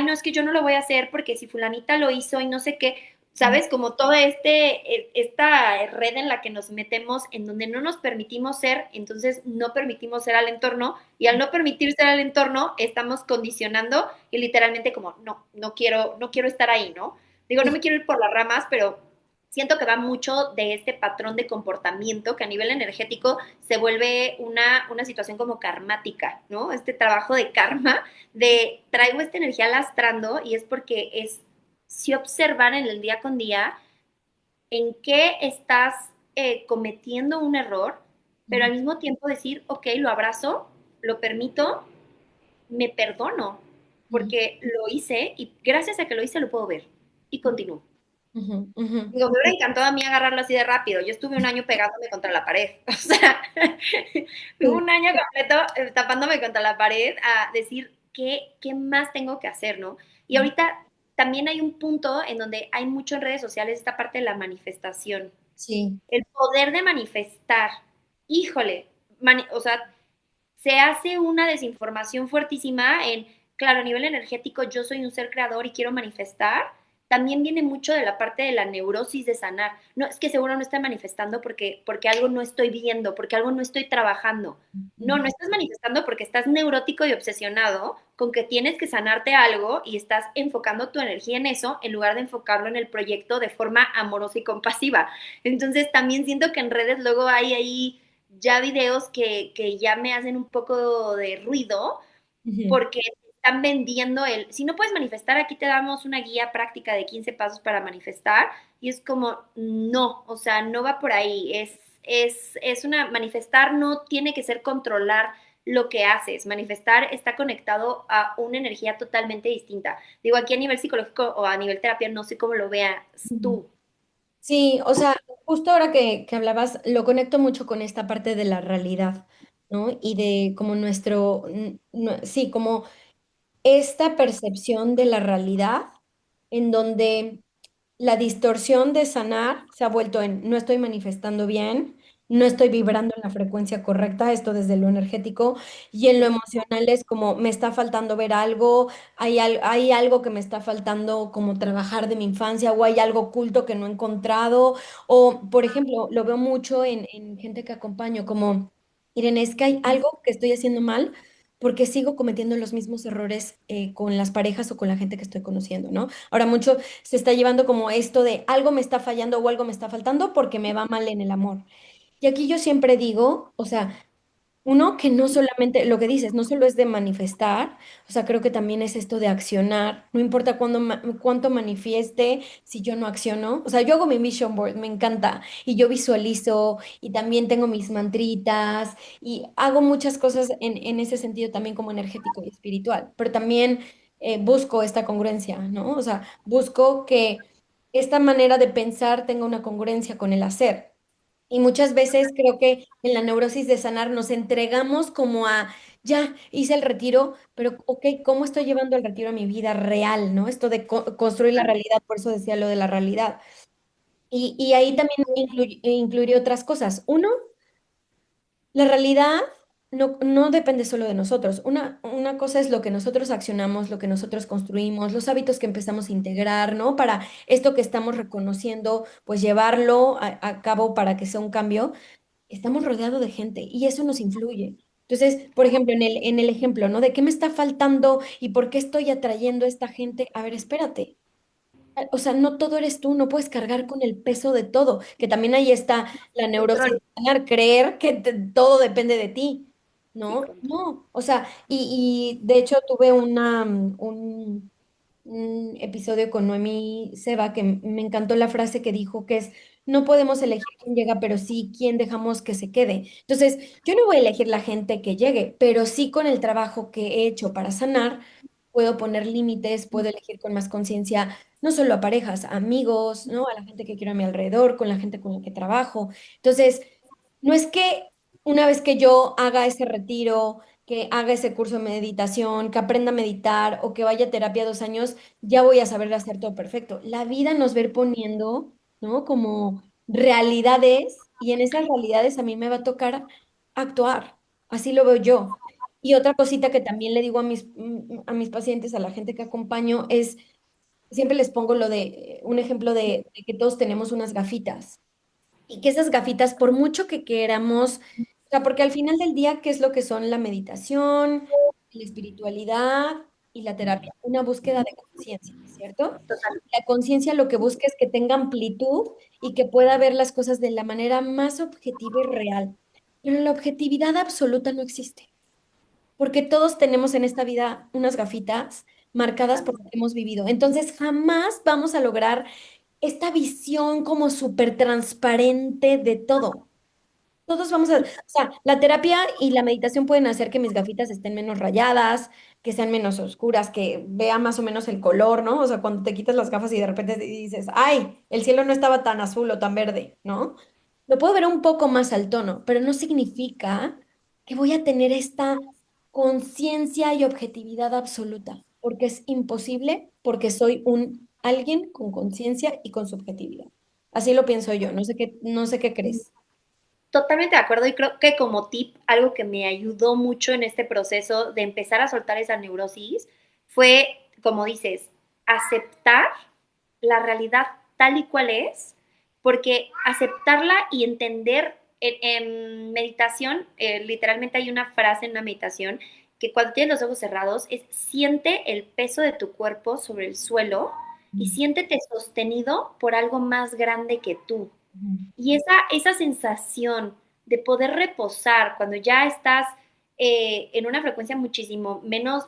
no, es que yo no lo voy a hacer porque si fulanita lo hizo y no sé qué, ujú, ¿sabes? Como toda esta red en la que nos metemos, en donde no nos permitimos ser, entonces no permitimos ser al entorno, y al no permitir ser al entorno, estamos condicionando y literalmente como, no, no quiero estar ahí, ¿no? Digo, no me quiero ir por las ramas, pero siento que va mucho de este patrón de comportamiento que a nivel energético se vuelve una situación como karmática, ¿no? Este trabajo de karma, de traigo esta energía lastrando y es porque es si observar en el día con día en qué estás cometiendo un error, pero ujú, al mismo tiempo decir, ok, lo abrazo, lo permito, me perdono, ujú, porque lo hice y gracias a que lo hice lo puedo ver y continúo. ujú, ujú. Digo, me hubiera encantado a mí agarrarlo así de rápido. Yo estuve un año pegándome contra la pared. O sea, tuve Sí, un año completo tapándome contra la pared a decir qué más tengo que hacer, ¿no? Y ujú, ahorita también hay un punto en donde hay mucho en redes sociales esta parte de la manifestación. sí, El poder de manifestar. Híjole, o sea, se hace una desinformación fuertísima en, claro, a nivel energético yo soy un ser creador y quiero manifestar, también viene mucho de la parte de la neurosis de sanar. No, es que seguro no estoy manifestando porque algo no estoy viendo, porque algo no estoy trabajando. No, ujú, no estás manifestando porque estás neurótico y obsesionado con que tienes que sanarte algo y estás enfocando tu energía en eso en lugar de enfocarlo en el proyecto de forma amorosa y compasiva. Entonces también siento que en redes luego hay ahí ya videos que ya me hacen un poco de ruido ujú, porque están vendiendo si no puedes manifestar, aquí te damos una guía práctica de 15 pasos para manifestar y es como, no, o sea, no va por ahí, manifestar no tiene que ser controlar lo que haces, manifestar está conectado a una energía totalmente distinta. Digo, aquí a nivel psicológico o a nivel terapia, no sé cómo lo veas ujú. tú. Sí, o sea, justo ahora que hablabas, lo conecto mucho con esta parte de la realidad, ¿no? Y de como sí, como esta percepción de la realidad en donde la distorsión de sanar se ha vuelto en no estoy manifestando bien, no estoy vibrando en la frecuencia correcta, esto desde lo energético, y en lo emocional es como me está faltando ver algo, hay algo que me está faltando como trabajar de mi infancia, o hay algo oculto que no he encontrado, o por ejemplo, lo veo mucho en gente que acompaño, como, Irene, es que hay algo que estoy haciendo mal porque sigo cometiendo los mismos errores con las parejas o con la gente que estoy conociendo, ¿no? Ahora mucho se está llevando como esto de algo me está fallando o algo me está faltando porque me va mal en el amor. Y aquí yo siempre digo, o sea, uno, que no solamente, lo que dices, no solo es de manifestar, o sea, creo que también es esto de accionar, no importa cuánto manifieste, si yo no acciono, o sea, yo hago mi vision board, me encanta, y yo visualizo, y también tengo mis mantritas, y hago muchas cosas en ese sentido también como energético y espiritual, pero también busco esta congruencia, ¿no? O sea, busco que esta manera de pensar tenga una congruencia con el hacer. Y muchas veces creo que en la neurosis de sanar nos entregamos como a, ya, hice el retiro, pero ok, ¿cómo estoy llevando el retiro a mi vida real, ¿no? Esto de construir la realidad, por eso decía lo de la realidad. Y ahí también incluiría otras cosas. Uno, la realidad no depende solo de nosotros. Una cosa es lo que nosotros accionamos, lo que nosotros construimos, los hábitos que empezamos a integrar, ¿no? Para esto que estamos reconociendo, pues llevarlo a cabo para que sea un cambio. Estamos rodeados de gente y eso nos influye. Entonces, por ejemplo, en el ejemplo, ¿no? ¿De qué me está faltando y por qué estoy atrayendo a esta gente? A ver, espérate. O sea, no todo eres tú, no puedes cargar con el peso de todo, que también ahí está la neurosis, Control. creer que todo depende de ti, Sí, ¿no? control. No, o sea, y de hecho tuve un episodio con Noemí Seba que me encantó la frase que dijo que es, no podemos elegir quién llega, pero sí quién dejamos que se quede. Entonces, yo no voy a elegir la gente que llegue, pero sí con el trabajo que he hecho para sanar, puedo poner límites, puedo elegir con más conciencia, no solo a parejas, a amigos, ¿no? A la gente que quiero a mi alrededor, con la gente con la que trabajo. Entonces, no es que una vez que yo haga ese retiro, que haga ese curso de meditación, que aprenda a meditar o que vaya a terapia 2 años, ya voy a saber hacer todo perfecto. La vida nos va a ir poniendo, ¿no? Como realidades y en esas realidades a mí me va a tocar actuar. Así lo veo yo. Y otra cosita que también le digo a mis pacientes, a la gente que acompaño, es, siempre les pongo lo de, un ejemplo de que todos tenemos unas gafitas y que esas gafitas, por mucho que queramos, o sea, porque al final del día, ¿qué es lo que son la meditación, la espiritualidad y la terapia? Una búsqueda de conciencia, ¿cierto? Total. La conciencia lo que busca es que tenga amplitud y que pueda ver las cosas de la manera más objetiva y real. Pero la objetividad absoluta no existe, porque todos tenemos en esta vida unas gafitas marcadas por lo que hemos vivido. Entonces, jamás vamos a lograr esta visión como súper transparente de todo. Todos vamos a, o sea, la terapia y la meditación pueden hacer que mis gafitas estén menos rayadas, que sean menos oscuras, que vea más o menos el color, ¿no? O sea, cuando te quitas las gafas y de repente dices, ay, el cielo no estaba tan azul o tan verde, ¿no? Lo puedo ver un poco más al tono, pero no significa que voy a tener esta conciencia y objetividad absoluta, porque es imposible, porque soy un alguien con conciencia y con subjetividad. Así lo pienso yo, no sé qué crees. Totalmente de acuerdo y creo que como tip, algo que me ayudó mucho en este proceso de empezar a soltar esa neurosis fue, como dices, aceptar la realidad tal y cual es, porque aceptarla y entender en meditación, literalmente hay una frase en una meditación que cuando tienes los ojos cerrados es siente el peso de tu cuerpo sobre el suelo y siéntete sostenido por algo más grande que tú. Ujú. Y esa sensación de poder reposar cuando ya estás en una frecuencia muchísimo menos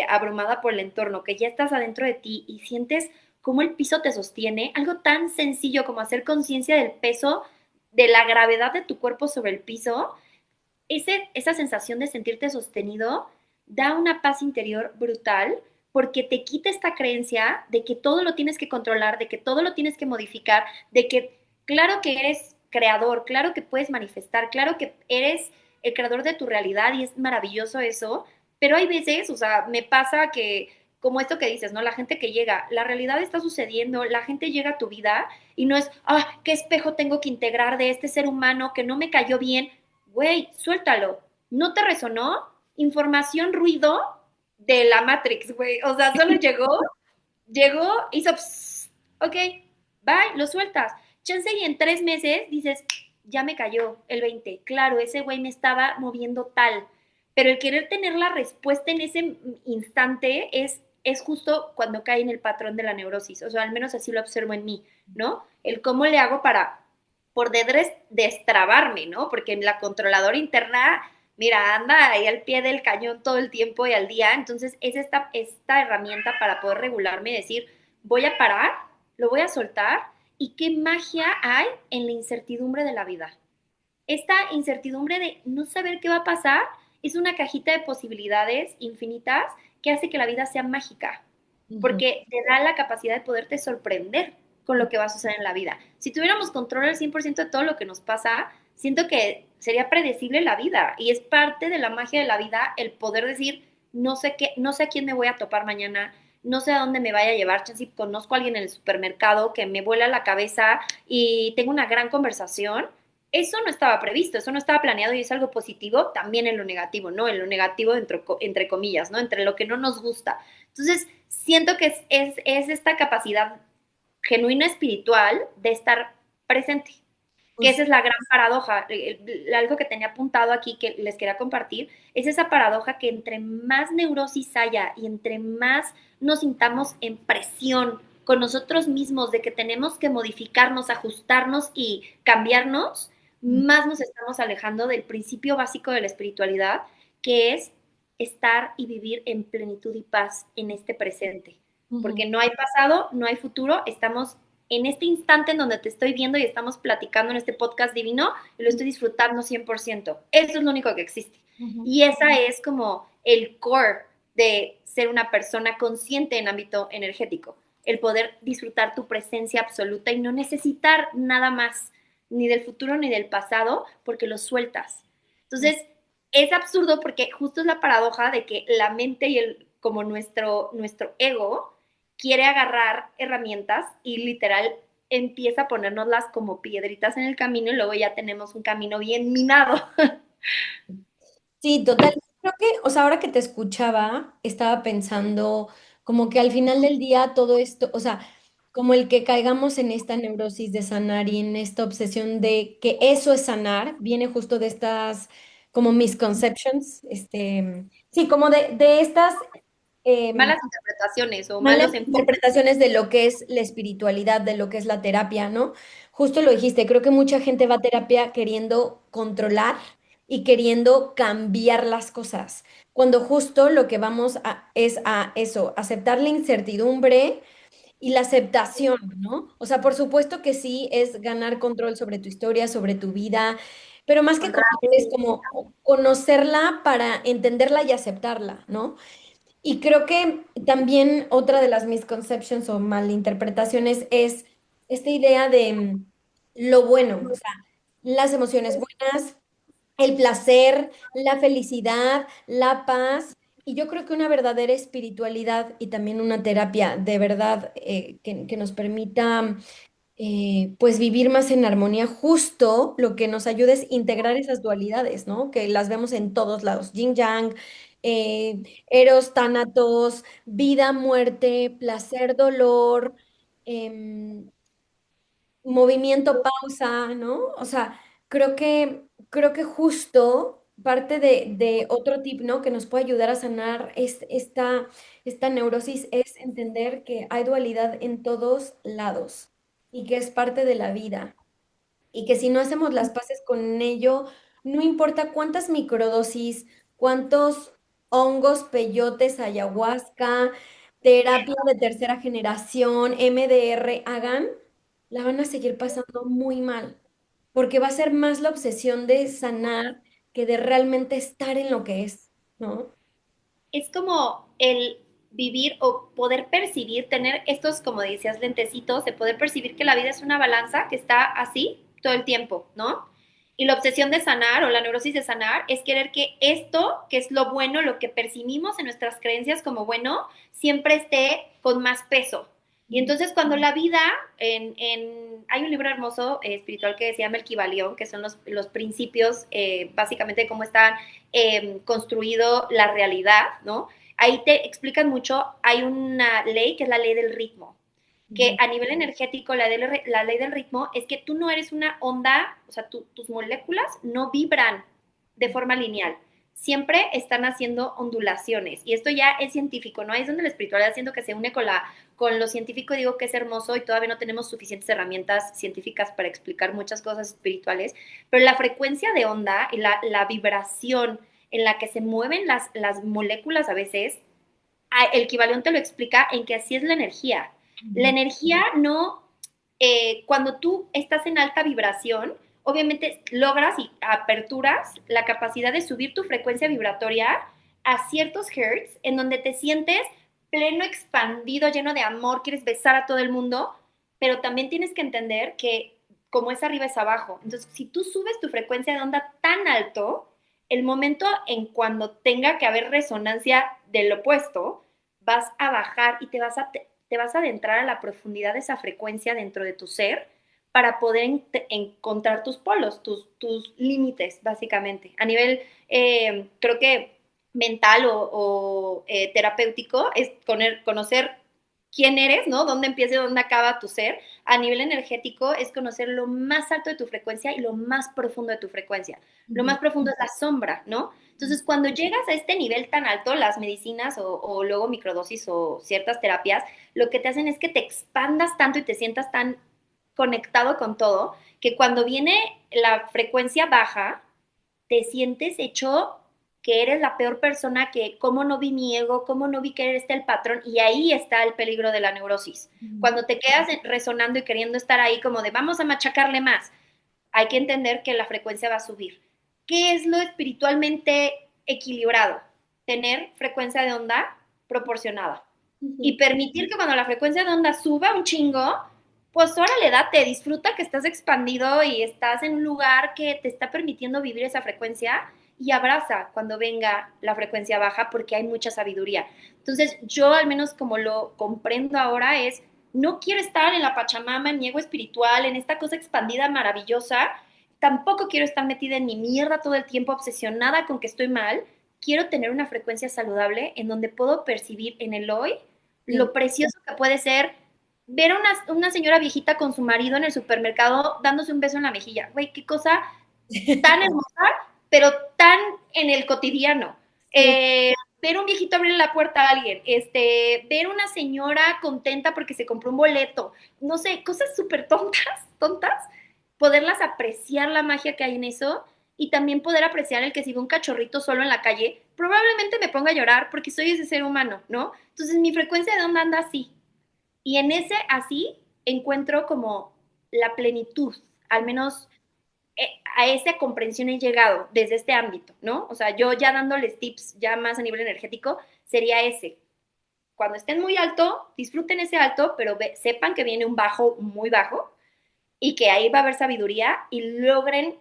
abrumada por el entorno, que ya estás adentro de ti y sientes cómo el piso te sostiene, algo tan sencillo como hacer conciencia del peso, de la gravedad de tu cuerpo sobre el piso, esa sensación de sentirte sostenido da una paz interior brutal porque te quita esta creencia de que todo lo tienes que controlar, de que todo lo tienes que modificar, de que claro que eres creador, claro que puedes manifestar, claro que eres el creador de tu realidad y es maravilloso eso, pero hay veces, o sea, me pasa que como esto que dices, ¿no? La gente que llega, la realidad está sucediendo, la gente llega a tu vida y no es, ¿qué espejo tengo que integrar de este ser humano que no me cayó bien? Güey, suéltalo. ¿No te resonó? Información, ruido de la Matrix, güey. O sea, solo llegó, hizo, ok, bye, lo sueltas. Chance y en 3 meses dices, ya me cayó el 20. Claro, ese güey me estaba moviendo tal. pero el querer tener la respuesta en ese instante es justo cuando cae en el patrón de la neurosis, o sea, al menos así lo observo en mí, ¿no? El cómo le hago para poder destrabarme, ¿no? Porque la controladora interna, mira, anda ahí al pie del cañón todo el tiempo y al día, entonces es esta herramienta para poder regularme y decir, voy a parar, lo voy a soltar, y qué magia hay en la incertidumbre de la vida. Esta incertidumbre de no saber qué va a pasar es una cajita de posibilidades infinitas que hace que la vida sea mágica, Ujú. porque te da la capacidad de poderte sorprender con lo que va a suceder en la vida. Si tuviéramos control al 100% de todo lo que nos pasa, siento que sería predecible la vida, y es parte de la magia de la vida el poder decir, no sé qué, no sé a quién me voy a topar mañana, no sé a dónde me vaya a llevar, si conozco a alguien en el supermercado que me vuela la cabeza y tengo una gran conversación. Eso no estaba previsto, eso no estaba planeado, y es algo positivo también en lo negativo, ¿no? En lo negativo entre comillas, ¿no? Entre lo que no nos gusta. Entonces, siento que es esta capacidad genuina espiritual de estar presente, que Pues esa es la gran paradoja. Algo que tenía apuntado aquí que les quería compartir es esa paradoja que entre más neurosis haya y entre más nos sintamos en presión con nosotros mismos de que tenemos que modificarnos, ajustarnos y cambiarnos, más nos estamos alejando del principio básico de la espiritualidad, que es estar y vivir en plenitud y paz en este presente. ujú. Porque no hay pasado, no hay futuro, estamos en este instante en donde te estoy viendo y estamos platicando en este podcast divino, y lo estoy disfrutando 100%. Eso es lo único que existe. Ujú. Y esa es como el core de ser una persona consciente en ámbito energético, el poder disfrutar tu presencia absoluta y no necesitar nada más, ni del futuro ni del pasado, porque lo sueltas. Entonces, es absurdo porque justo es la paradoja de que la mente y como nuestro ego quiere agarrar herramientas y literal empieza a ponérnoslas como piedritas en el camino, y luego ya tenemos un camino bien minado. Sí, total. Creo que, o sea, ahora que te escuchaba, estaba pensando como que al final del día todo esto, o sea, como el que caigamos en esta neurosis de sanar y en esta obsesión de que eso es sanar, viene justo de estas como misconceptions, sí, como de estas em, Malas interpretaciones o malas malos enfoques. interpretaciones de lo que es la espiritualidad, de lo que es la terapia, ¿no? Justo lo dijiste, creo que mucha gente va a terapia queriendo controlar y queriendo cambiar las cosas, cuando justo lo que vamos a, es a eso, aceptar la incertidumbre y la aceptación, ¿no? O sea, por supuesto que sí es ganar control sobre tu historia, sobre tu vida, pero más que Contra... control es como conocerla para entenderla y aceptarla, ¿no? Y creo que también otra de las misconceptions o malinterpretaciones es esta idea de lo bueno, o sea, las emociones buenas, el placer, la felicidad, la paz. Y yo creo que una verdadera espiritualidad y también una terapia de verdad que nos permita pues vivir más en armonía, justo lo que nos ayuda es integrar esas dualidades, ¿no? Que las vemos en todos lados, yin yang, eros, tánatos, vida, muerte, placer, dolor, em, movimiento, pausa, ¿no? O sea, creo que justo parte de otro tip, ¿no? Que nos puede ayudar a sanar esta neurosis es entender que hay dualidad en todos lados y que es parte de la vida y que si no hacemos las paces con ello, no importa cuántas microdosis, cuántos hongos, peyotes, ayahuasca, terapia de tercera generación, MDR hagan, la van a seguir pasando muy mal, porque va a ser más la obsesión de sanar que de realmente estar en lo que es, ¿no? Es como el vivir o poder percibir, tener estos, como decías, lentecitos, de poder percibir que la vida es una balanza que está así todo el tiempo, ¿no? Y la obsesión de sanar o la neurosis de sanar es querer que esto, que es lo bueno, lo que percibimos en nuestras creencias como bueno, siempre esté con más peso. Y entonces cuando la vida, hay un libro hermoso espiritual que se llama El Kybalión, que son los principios básicamente de cómo están construido la realidad, ¿no? Ahí te explican mucho, hay una ley que es la ley del ritmo, que Ujú. a nivel energético la ley del ritmo es que tú no eres una onda, o sea, tus moléculas no vibran de forma lineal, siempre están haciendo ondulaciones. Y esto ya es científico, ¿no? Ahí es donde la espiritualidad siento que se une con lo científico, digo que es hermoso y todavía no tenemos suficientes herramientas científicas para explicar muchas cosas espirituales, pero la frecuencia de onda y la vibración en la que se mueven las moléculas a veces, el equivalente lo explica en que así es la energía. La Ujú. energía no, cuando tú estás en alta vibración, obviamente logras y aperturas la capacidad de subir tu frecuencia vibratoria a ciertos hertz en donde te sientes pleno, expandido, lleno de amor, quieres besar a todo el mundo, pero también tienes que entender que como es arriba es abajo. Entonces, si tú subes tu frecuencia de onda tan alto, el momento en cuando tenga que haber resonancia del opuesto, vas a bajar y te vas a adentrar a la profundidad de esa frecuencia dentro de tu ser para poder encontrar tus polos, tus límites, básicamente. A nivel, creo que mental o terapéutico, es conocer quién eres, ¿no? Dónde empieza y dónde acaba tu ser. A nivel energético es conocer lo más alto de tu frecuencia y lo más profundo de tu frecuencia. Lo Ujú. más profundo es la sombra, ¿no? Entonces, cuando llegas a este nivel tan alto, las medicinas o luego microdosis o ciertas terapias, lo que te hacen es que te expandas tanto y te sientas tan conectado con todo, que cuando viene la frecuencia baja, te sientes hecho que eres la peor persona, que cómo no vi mi ego, cómo no vi que eres el patrón, y ahí está el peligro de la neurosis. Ujú. Cuando te quedas resonando y queriendo estar ahí como de vamos a machacarle más, hay que entender que la frecuencia va a subir. ¿Qué es lo espiritualmente equilibrado? Tener frecuencia de onda proporcionada y Ujú. permitir que cuando la frecuencia de onda suba un chingo, pues órale, date, disfruta que estás expandido y estás en un lugar que te está permitiendo vivir esa frecuencia y abraza cuando venga la frecuencia baja porque hay mucha sabiduría. Entonces, yo al menos como lo comprendo ahora es, no quiero estar en la Pachamama, en mi ego espiritual, en esta cosa expandida maravillosa, tampoco quiero estar metida en mi mierda todo el tiempo, obsesionada con que estoy mal, quiero tener una frecuencia saludable en donde puedo percibir en el hoy Sí. lo precioso que puede ser ver a una señora viejita con su marido en el supermercado dándose un beso en la mejilla. Güey, qué cosa tan hermosa, pero tan en el cotidiano. Sí. Ver un viejito abrir la puerta a alguien, ver una señora contenta porque se compró un boleto, no sé, cosas súper tontas, tontas, poderlas apreciar la magia que hay en eso y también poder apreciar el que si ve un cachorrito solo en la calle, probablemente me ponga a llorar porque soy ese ser humano, ¿no? Entonces mi frecuencia de onda anda así. Y en ese así encuentro como la plenitud, al menos a esa comprensión he llegado desde este ámbito, ¿no? O sea, yo ya dándoles tips ya más a nivel energético, sería ese. Cuando estén muy alto, disfruten ese alto, pero sepan que viene un bajo muy bajo y que ahí va a haber sabiduría y logren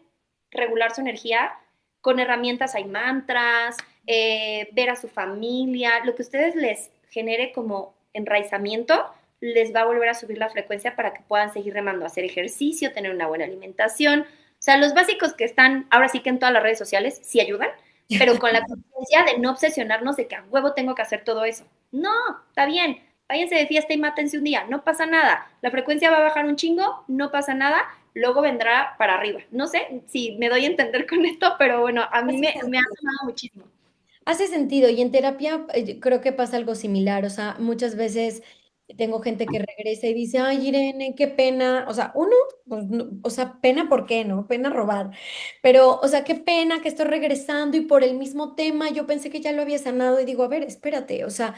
regular su energía con herramientas, hay mantras, ver a su familia, lo que a ustedes les genere como enraizamiento, les va a volver a subir la frecuencia para que puedan seguir remando, hacer ejercicio, tener una buena alimentación. O sea, los básicos que están ahora sí que en todas las redes sociales sí ayudan, pero con la conciencia de no obsesionarnos de que a huevo tengo que hacer todo eso. No, está bien, váyanse de fiesta y mátense un día, no pasa nada. La frecuencia va a bajar un chingo, no pasa nada, luego vendrá para arriba. No sé si me doy a entender con esto, pero bueno, a mí Hace me ha sentido. sonado muchísimo. Hace sentido, y en terapia creo que pasa algo similar, o sea, muchas veces tengo gente que regresa y dice, ay, Irene, qué pena, o sea, uno, pues, o sea, pena, ¿por qué no? Pena robar, pero, o sea, qué pena que estoy regresando y por el mismo tema yo pensé que ya lo había sanado y digo, a ver, espérate, o sea,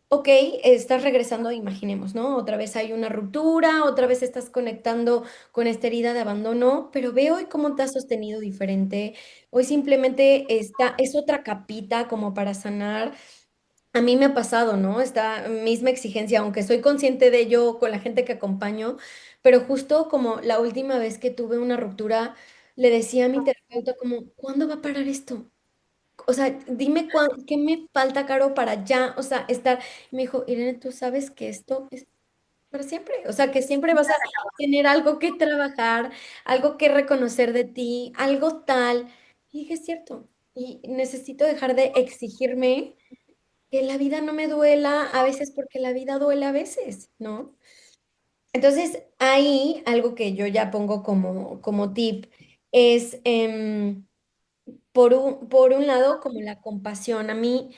ok, estás regresando, imaginemos, ¿no? Otra vez hay una ruptura, otra vez estás conectando con esta herida de abandono, pero ve hoy cómo te has sostenido diferente. Hoy simplemente es otra capita como para sanar. A mí me ha pasado, ¿no? Esta misma exigencia, aunque soy consciente de ello con la gente que acompaño, pero justo como la última vez que tuve una ruptura, le decía a mi terapeuta como, ¿cuándo va a parar esto? O sea, dime qué me falta, Caro, para ya, o sea, estar. Y me dijo, Irene, tú sabes que esto es para siempre. O sea, que siempre vas a tener algo que trabajar, algo que reconocer de ti, algo tal. Y dije, es cierto. Y necesito dejar de exigirme que la vida no me duela a veces porque la vida duele a veces, ¿no? Entonces, ahí algo que yo ya pongo como tip es, por un lado, como la compasión. A mí,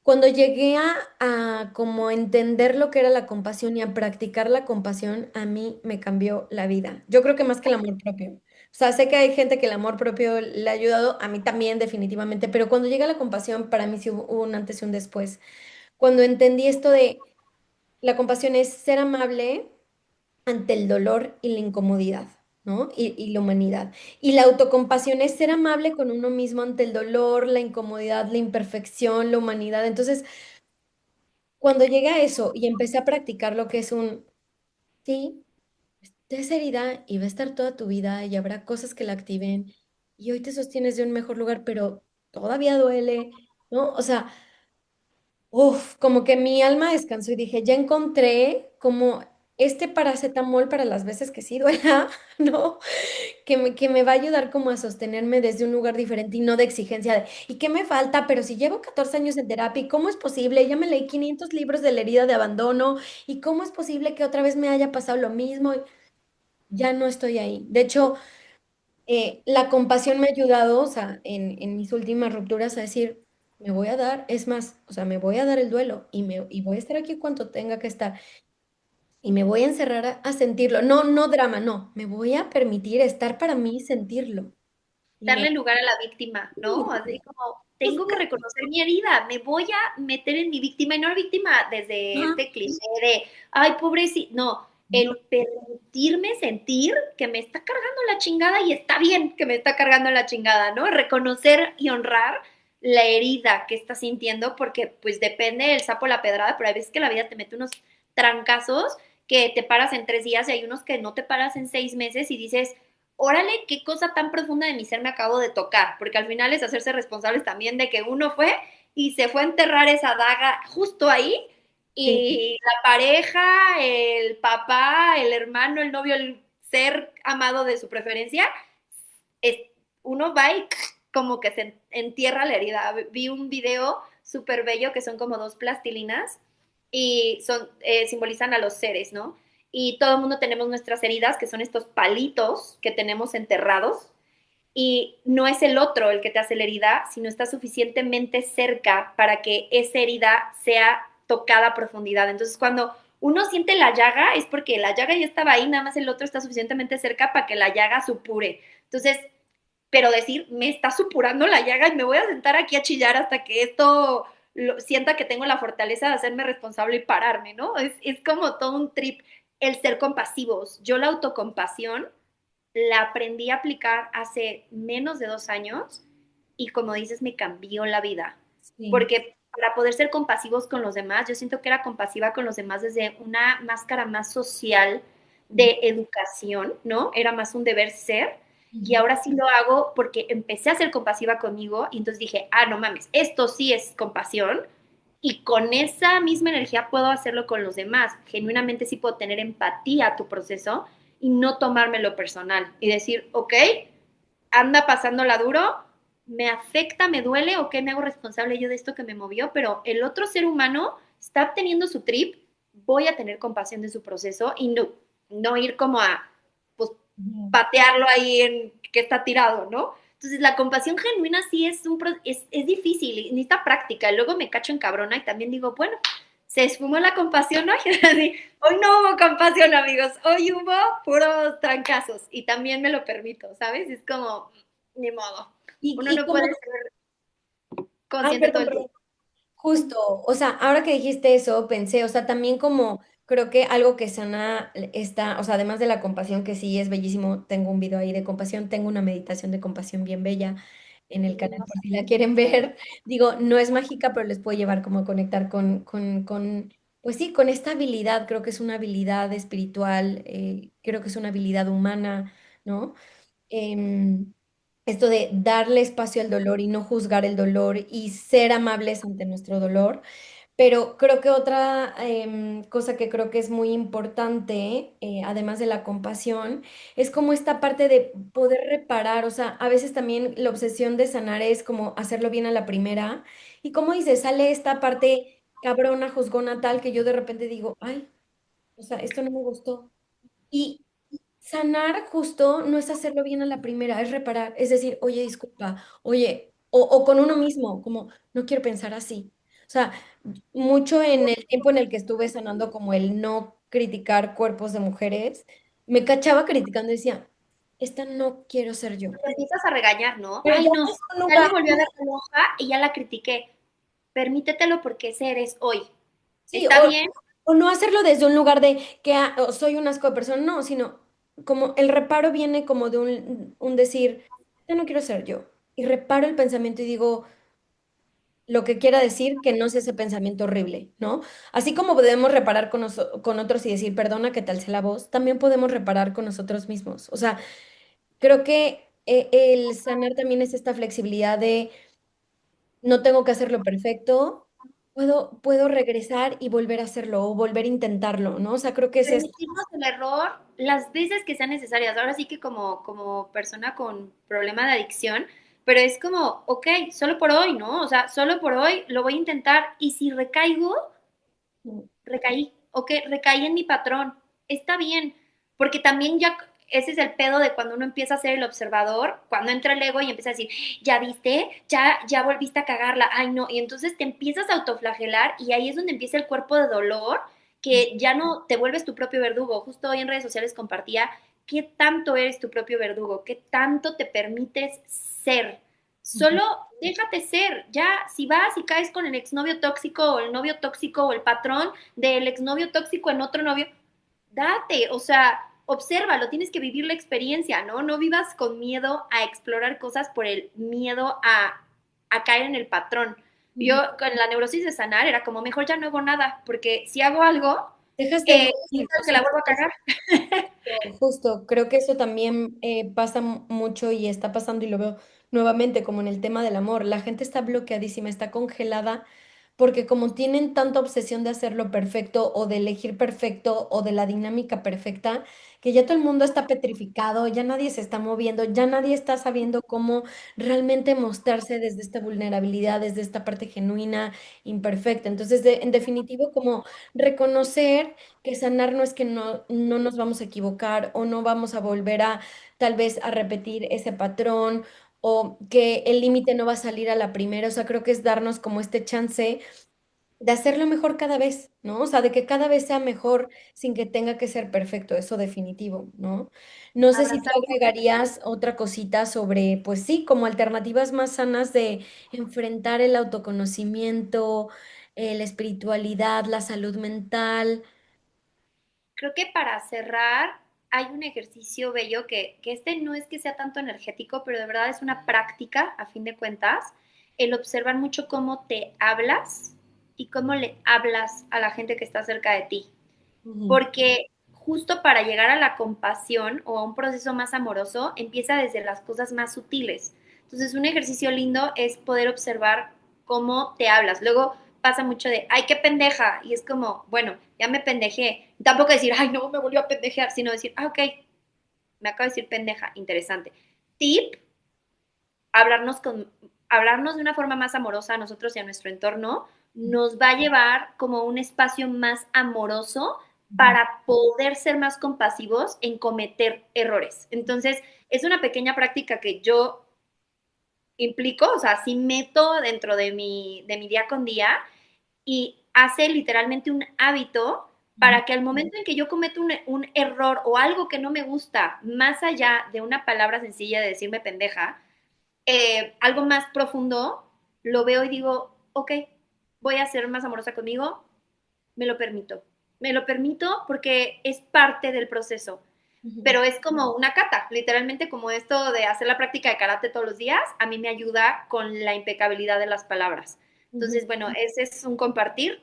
cuando llegué a como entender lo que era la compasión y a practicar la compasión, a mí me cambió la vida. Yo creo que más que el amor propio. O sea, sé que hay gente que el amor propio le ha ayudado, a mí también definitivamente, pero cuando llega la compasión, para mí sí hubo un antes y un después. Cuando entendí esto de la compasión es ser amable ante el dolor y la incomodidad, ¿no? Y la humanidad. Y la autocompasión es ser amable con uno mismo ante el dolor, la incomodidad, la imperfección, la humanidad. Entonces, cuando llegué a eso y empecé a practicar lo que es un, sí, esa herida y va a estar toda tu vida y habrá cosas que la activen y hoy te sostienes de un mejor lugar, pero todavía duele, ¿no? O sea, uf, como que mi alma descansó y dije, ya encontré como este paracetamol para las veces que sí duela, ¿no? Que me va a ayudar como a sostenerme desde un lugar diferente y no de exigencia de, ¿y qué me falta? Pero si llevo 14 años en terapia, ¿y cómo es posible? Ya me leí 500 libros de la herida de abandono, ¿y cómo es posible que otra vez me haya pasado lo mismo? Ya no estoy ahí. De hecho, la compasión me ha ayudado, o sea, en mis últimas rupturas a decir, me voy a dar, es más, o sea, me voy a dar el duelo y voy a estar aquí cuanto tenga que estar y me voy a encerrar a sentirlo. No, no drama, no, me voy a permitir estar para mí y sentirlo. Y Darle me... lugar a la víctima, ¿no? Sí, Así como, tengo que justo. reconocer mi herida, me voy a meter en mi víctima, y no víctima desde Ajá. este cliché de, ay, pobrecito, no, No. el permitirme sentir que me está cargando la chingada y está bien que me está cargando la chingada, ¿no? Reconocer y honrar la herida que estás sintiendo, porque pues depende del sapo la pedrada, pero hay veces que la vida te mete unos trancazos que te paras en 3 días y hay unos que no te paras en 6 meses y dices, órale, qué cosa tan profunda de mi ser me acabo de tocar, porque al final es hacerse responsables también de que uno fue y se fue a enterrar esa daga justo ahí Sí, y la pareja, el papá, el hermano, el novio, el ser amado de su preferencia, es, uno va y como que se entierra la herida. Vi un video súper bello que son como dos plastilinas y son, simbolizan a los seres, ¿no? Y todo el mundo tenemos nuestras heridas, que son estos palitos que tenemos enterrados, y no es el otro el que te hace la herida, sino está suficientemente cerca para que esa herida sea tocada a profundidad. Entonces, cuando uno siente la llaga, es porque la llaga ya estaba ahí, nada más el otro está suficientemente cerca para que la llaga supure. Entonces, pero decir, me está supurando la llaga y me voy a sentar aquí a chillar hasta que esto sienta que tengo la fortaleza de hacerme responsable y pararme, ¿no? Es como todo un trip el ser compasivos. Yo la autocompasión la aprendí a aplicar hace menos de 2 años y como dices, me cambió la vida. sí. Porque para poder ser compasivos con los demás, yo siento que era compasiva con los demás desde una máscara más social de educación, ¿no? Era más un deber ser. Y Ujú. ahora sí lo hago porque empecé a ser compasiva conmigo y entonces dije, ah, no mames, esto sí es compasión y con esa misma energía puedo hacerlo con los demás. Genuinamente sí puedo tener empatía a tu proceso y no tomármelo personal y decir, ok, anda pasándola duro, me afecta, me duele, ok, me hago responsable yo de esto que me movió, pero el otro ser humano está teniendo su trip, voy a tener compasión de su proceso y no ir como a, pues, Ujú. patearlo ahí en que está tirado, ¿no? Entonces, la compasión genuina sí es difícil, y necesita práctica. Luego me cacho en cabrona y también digo, bueno, se esfumó la compasión hoy. Hoy no hubo compasión, amigos. Hoy hubo puros trancazos y también me lo permito, ¿sabes? Es como, ni modo. Uno Y no puede como, ser ay, consciente todo perdón, el perdón. tiempo. Justo, o sea, ahora que dijiste eso, pensé, o sea, también como creo que algo que sana está, o sea, además de la compasión, que sí es bellísimo, tengo un video ahí de compasión, tengo una meditación de compasión bien bella en el canal por si la quieren ver. Digo, no es mágica, pero les puede llevar como a conectar pues sí, con esta habilidad, creo que es una habilidad espiritual, creo que es una habilidad humana, ¿no? em, Esto de darle espacio al dolor y no juzgar el dolor y ser amables ante nuestro dolor. Pero creo que otra cosa que creo que es muy importante, además de la compasión, es como esta parte de poder reparar. O sea, a veces también la obsesión de sanar es como hacerlo bien a la primera. Y como dices, sale esta parte cabrona, juzgona, tal, que yo de repente digo, ay, o sea, esto no me gustó. Sanar justo no es hacerlo bien a la primera, es reparar, es decir, oye, disculpa, oye, o con uno mismo, como, no quiero pensar así. O sea, mucho en el tiempo en el que estuve sanando como el no criticar cuerpos de mujeres, me cachaba criticando y decía, esta no quiero ser yo. Te empiezas a regañar, ¿no? Pero Ay, ya no, es un ya le lugar, volvió a dar la hoja y ya la critiqué. Permítetelo porque ese eres hoy. sí, ¿Está bien? o no hacerlo desde un lugar de que o soy un asco de persona, no, sino como el reparo viene como de un decir, ya no quiero ser yo. Y reparo el pensamiento y digo lo que quiera decir que no sea ese pensamiento horrible, ¿no? Así como podemos reparar con otros y decir, perdona que te alcé la voz, también podemos reparar con nosotros mismos. O sea, creo que el sanar también es esta flexibilidad de no tengo que hacerlo perfecto. Puedo regresar y volver a hacerlo o volver a intentarlo, ¿no? O sea, creo que es esto. Permitirnos el error las veces que sean necesarias. Ahora sí que como persona con problema de adicción, pero es como, ok, solo por hoy, ¿no? O sea, solo por hoy lo voy a intentar y si recaigo, recaí, ok, recaí en mi patrón, está bien, porque también ya ese es el pedo de cuando uno empieza a ser el observador, cuando entra el ego y empieza a decir, ya viste, ya volviste a cagarla, ay no, y entonces te empiezas a autoflagelar y ahí es donde empieza el cuerpo de dolor, que ya no te vuelves tu propio verdugo. Justo hoy en redes sociales compartía qué tanto eres tu propio verdugo, qué tanto te permites ser. Ujú. Solo déjate ser, ya si vas y caes con el exnovio tóxico o el novio tóxico o el patrón, del exnovio tóxico en otro novio, date, o sea, obsérvalo, tienes que vivir la experiencia, ¿no? No vivas con miedo a explorar cosas por el miedo a caer en el patrón. Yo Ujú. con la neurosis de sanar era como, mejor ya no hago nada, porque si hago algo, Dejas de ¿qué ir, tal o que sea, la vuelvo a cagar? justo, creo que eso también pasa mucho y está pasando y lo veo nuevamente como en el tema del amor. La gente está bloqueadísima, está congelada porque como tienen tanta obsesión de hacerlo perfecto o de elegir perfecto o de la dinámica perfecta, que ya todo el mundo está petrificado, ya nadie se está moviendo, ya nadie está sabiendo cómo realmente mostrarse desde esta vulnerabilidad, desde esta parte genuina, imperfecta. Entonces, en definitivo, como reconocer que sanar no es que no nos vamos a equivocar o no vamos a volver a tal vez a repetir ese patrón o que el límite no va a salir a la primera. O sea, creo que es darnos como este chance de hacerlo mejor cada vez, ¿no? O sea, de que cada vez sea mejor sin que tenga que ser perfecto, eso definitivo, ¿no? No sé si tú Abrazar. agregarías otra cosita sobre, pues sí, como alternativas más sanas de enfrentar el autoconocimiento, la espiritualidad, la salud mental. Creo que para cerrar hay un ejercicio bello que este no es que sea tanto energético, pero de verdad es una práctica, a fin de cuentas, el observar mucho cómo te hablas y cómo le hablas a la gente que está cerca de ti. Ujú. Porque justo para llegar a la compasión o a un proceso más amoroso, empieza desde las cosas más sutiles. Entonces, un ejercicio lindo es poder observar cómo te hablas. Luego pasa mucho de, ay, qué pendeja. Y es como, bueno, ya me pendejé. Tampoco decir, ay, no, me volvió a pendejear, sino decir, ah, ok, me acabo de decir pendeja, interesante. Tip, hablarnos, hablarnos de una forma más amorosa a nosotros y a nuestro entorno nos va a llevar como a un espacio más amoroso Ujú. para poder ser más compasivos en cometer errores. Entonces, es una pequeña práctica que yo implico, o sea, sí meto dentro de mi día con día y hace literalmente un hábito para que al momento en que yo cometo un error o algo que no me gusta, más allá de una palabra sencilla de decirme pendeja, algo más profundo, lo veo y digo, ok, voy a ser más amorosa conmigo, me lo permito. Me lo permito porque es parte del proceso. Ujú. Pero es como una kata, literalmente como esto de hacer la práctica de karate todos los días, a mí me ayuda con la impecabilidad de las palabras. Ujú. Entonces, bueno, ese es un compartir.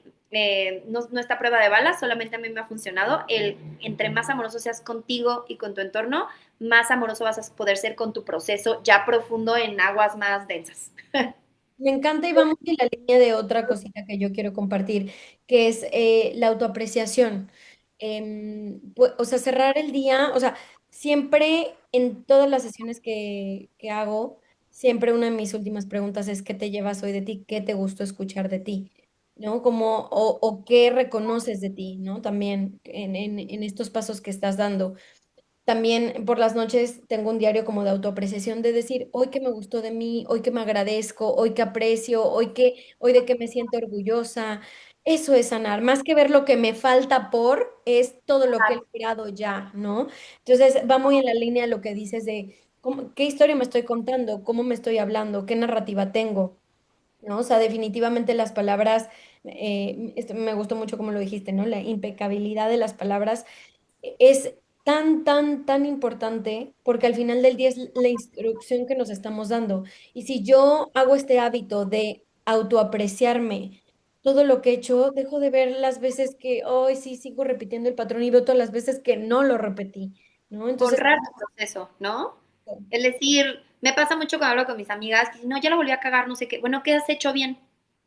No, no está prueba de balas, solamente a mí me ha funcionado. El entre más amoroso seas contigo y con tu entorno, más amoroso vas a poder ser con tu proceso ya profundo en aguas más densas. Me encanta y vamos en la línea de otra cosita que yo quiero compartir, que es la autoapreciación. O sea, cerrar el día, o sea, siempre en todas las sesiones que hago, siempre una de mis últimas preguntas es ¿qué te llevas hoy de ti? ¿Qué te gustó escuchar de ti? ¿No? Como, o qué reconoces de ti, ¿no? También en estos pasos que estás dando. También por las noches tengo un diario como de autoapreciación de decir, hoy que me gustó de mí, hoy que me agradezco, hoy que aprecio, hoy de que me siento orgullosa. Eso es sanar, más que ver lo que me falta por, es todo lo que he logrado ya, ¿no? Entonces va muy en la línea de lo que dices de qué historia me estoy contando, cómo me estoy hablando, qué narrativa tengo, ¿no? O sea, definitivamente las palabras, esto me gustó mucho como lo dijiste, ¿no? La impecabilidad de las palabras es tan, tan, tan importante porque al final del día es la instrucción que nos estamos dando. Y si yo hago este hábito de autoapreciarme, todo lo que he hecho, dejo de ver las veces que hoy sí sigo repitiendo el patrón y veo todas las veces que no lo repetí, ¿no? Entonces, Honrar tu proceso, ¿no? Es decir, me pasa mucho cuando hablo con mis amigas, que no, ya lo volví a cagar, no sé qué. Bueno, ¿qué has hecho bien?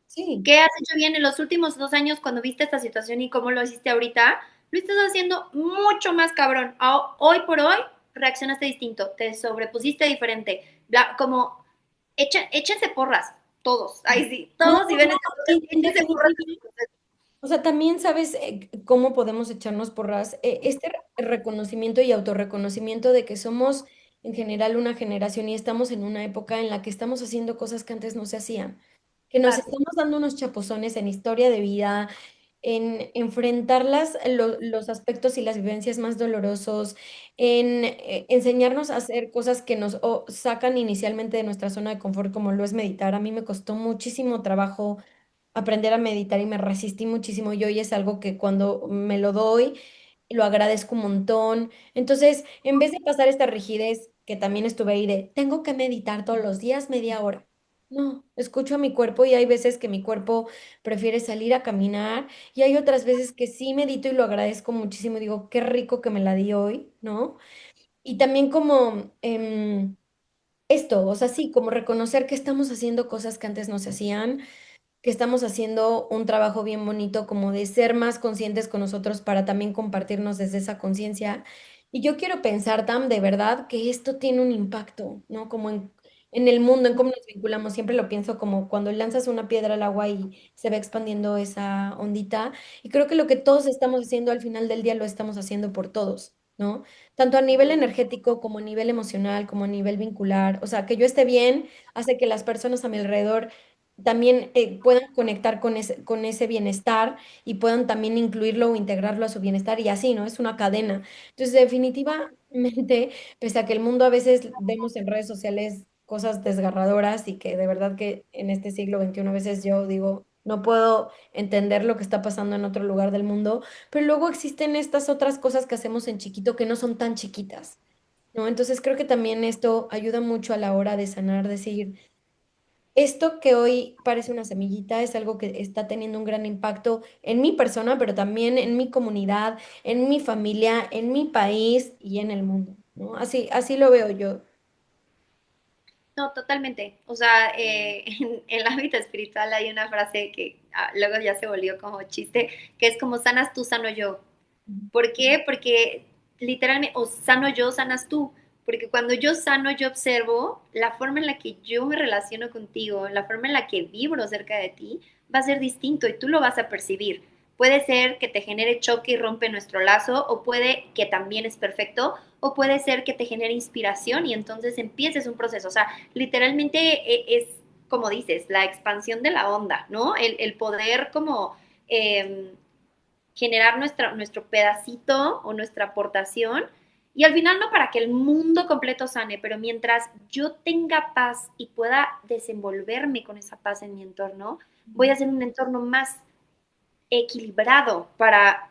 sí. ¿Qué has hecho bien en los últimos 2 años cuando viste esta situación y cómo lo hiciste ahorita? Lo estás haciendo mucho más cabrón. Hoy por hoy reaccionaste distinto, te sobrepusiste diferente. Como, échense porras, todos. Ahí sí, No, todos si ven no, este podcast, en échense porras. definitiva. O sea, también sabes cómo podemos echarnos porras. Este reconocimiento y autorreconocimiento de que somos en general una generación y estamos en una época en la que estamos haciendo cosas que antes no se hacían, que nos Claro. estamos dando unos chapuzones en historia de vida, en enfrentar los aspectos y las vivencias más dolorosos, en enseñarnos a hacer cosas que nos sacan inicialmente de nuestra zona de confort, como lo es meditar. A mí me costó muchísimo trabajo aprender a meditar y me resistí muchísimo y hoy es algo que cuando me lo doy, lo agradezco un montón. Entonces, en vez de pasar esta rigidez que también estuve ahí de, tengo que meditar todos los días media hora. No, escucho a mi cuerpo y hay veces que mi cuerpo prefiere salir a caminar y hay otras veces que sí medito y lo agradezco muchísimo. Digo, qué rico que me la di hoy, ¿no? Y también como esto, o sea, sí, como reconocer que estamos haciendo cosas que antes no se hacían, que estamos haciendo un trabajo bien bonito como de ser más conscientes con nosotros para también compartirnos desde esa conciencia. Y yo quiero pensar, Tam, de verdad que esto tiene un impacto, ¿no? Como en el mundo, en cómo nos vinculamos. Siempre lo pienso como cuando lanzas una piedra al agua y se va expandiendo esa ondita. Y creo que lo que todos estamos haciendo al final del día lo estamos haciendo por todos, ¿no? Tanto a nivel energético como a nivel emocional, como a nivel vincular. O sea, que yo esté bien hace que las personas a mi alrededor también puedan conectar con ese bienestar y puedan también incluirlo o integrarlo a su bienestar y así, ¿no? Es una cadena. Entonces, definitivamente, pese a que el mundo a veces vemos en redes sociales cosas desgarradoras y que de verdad que en este siglo XXI a veces yo digo, no puedo entender lo que está pasando en otro lugar del mundo, pero luego existen estas otras cosas que hacemos en chiquito que no son tan chiquitas, ¿no? Entonces, creo que también esto ayuda mucho a la hora de sanar, decir esto que hoy parece una semillita es algo que está teniendo un gran impacto en mi persona, pero también en mi comunidad, en mi familia, en mi país y en el mundo, ¿no? Así lo veo yo. No, totalmente. O sea, en el ámbito espiritual hay una frase que luego ya se volvió como chiste, que es como sanas tú, sano yo. ¿Por qué? Porque literalmente, o sano yo, sanas tú. Porque cuando yo sano, yo observo la forma en la que yo me relaciono contigo, la forma en la que vibro cerca de ti, va a ser distinto y tú lo vas a percibir. Puede ser que te genere choque y rompe nuestro lazo, o puede que también es perfecto, o puede ser que te genere inspiración y entonces empieces un proceso. O sea, literalmente es, como dices, la expansión de la onda, ¿no? El poder como eh, generar nuestro pedacito o nuestra aportación. Y al final no para que el mundo completo sane, pero mientras yo tenga paz y pueda desenvolverme con esa paz en mi entorno, voy a hacer un entorno más equilibrado para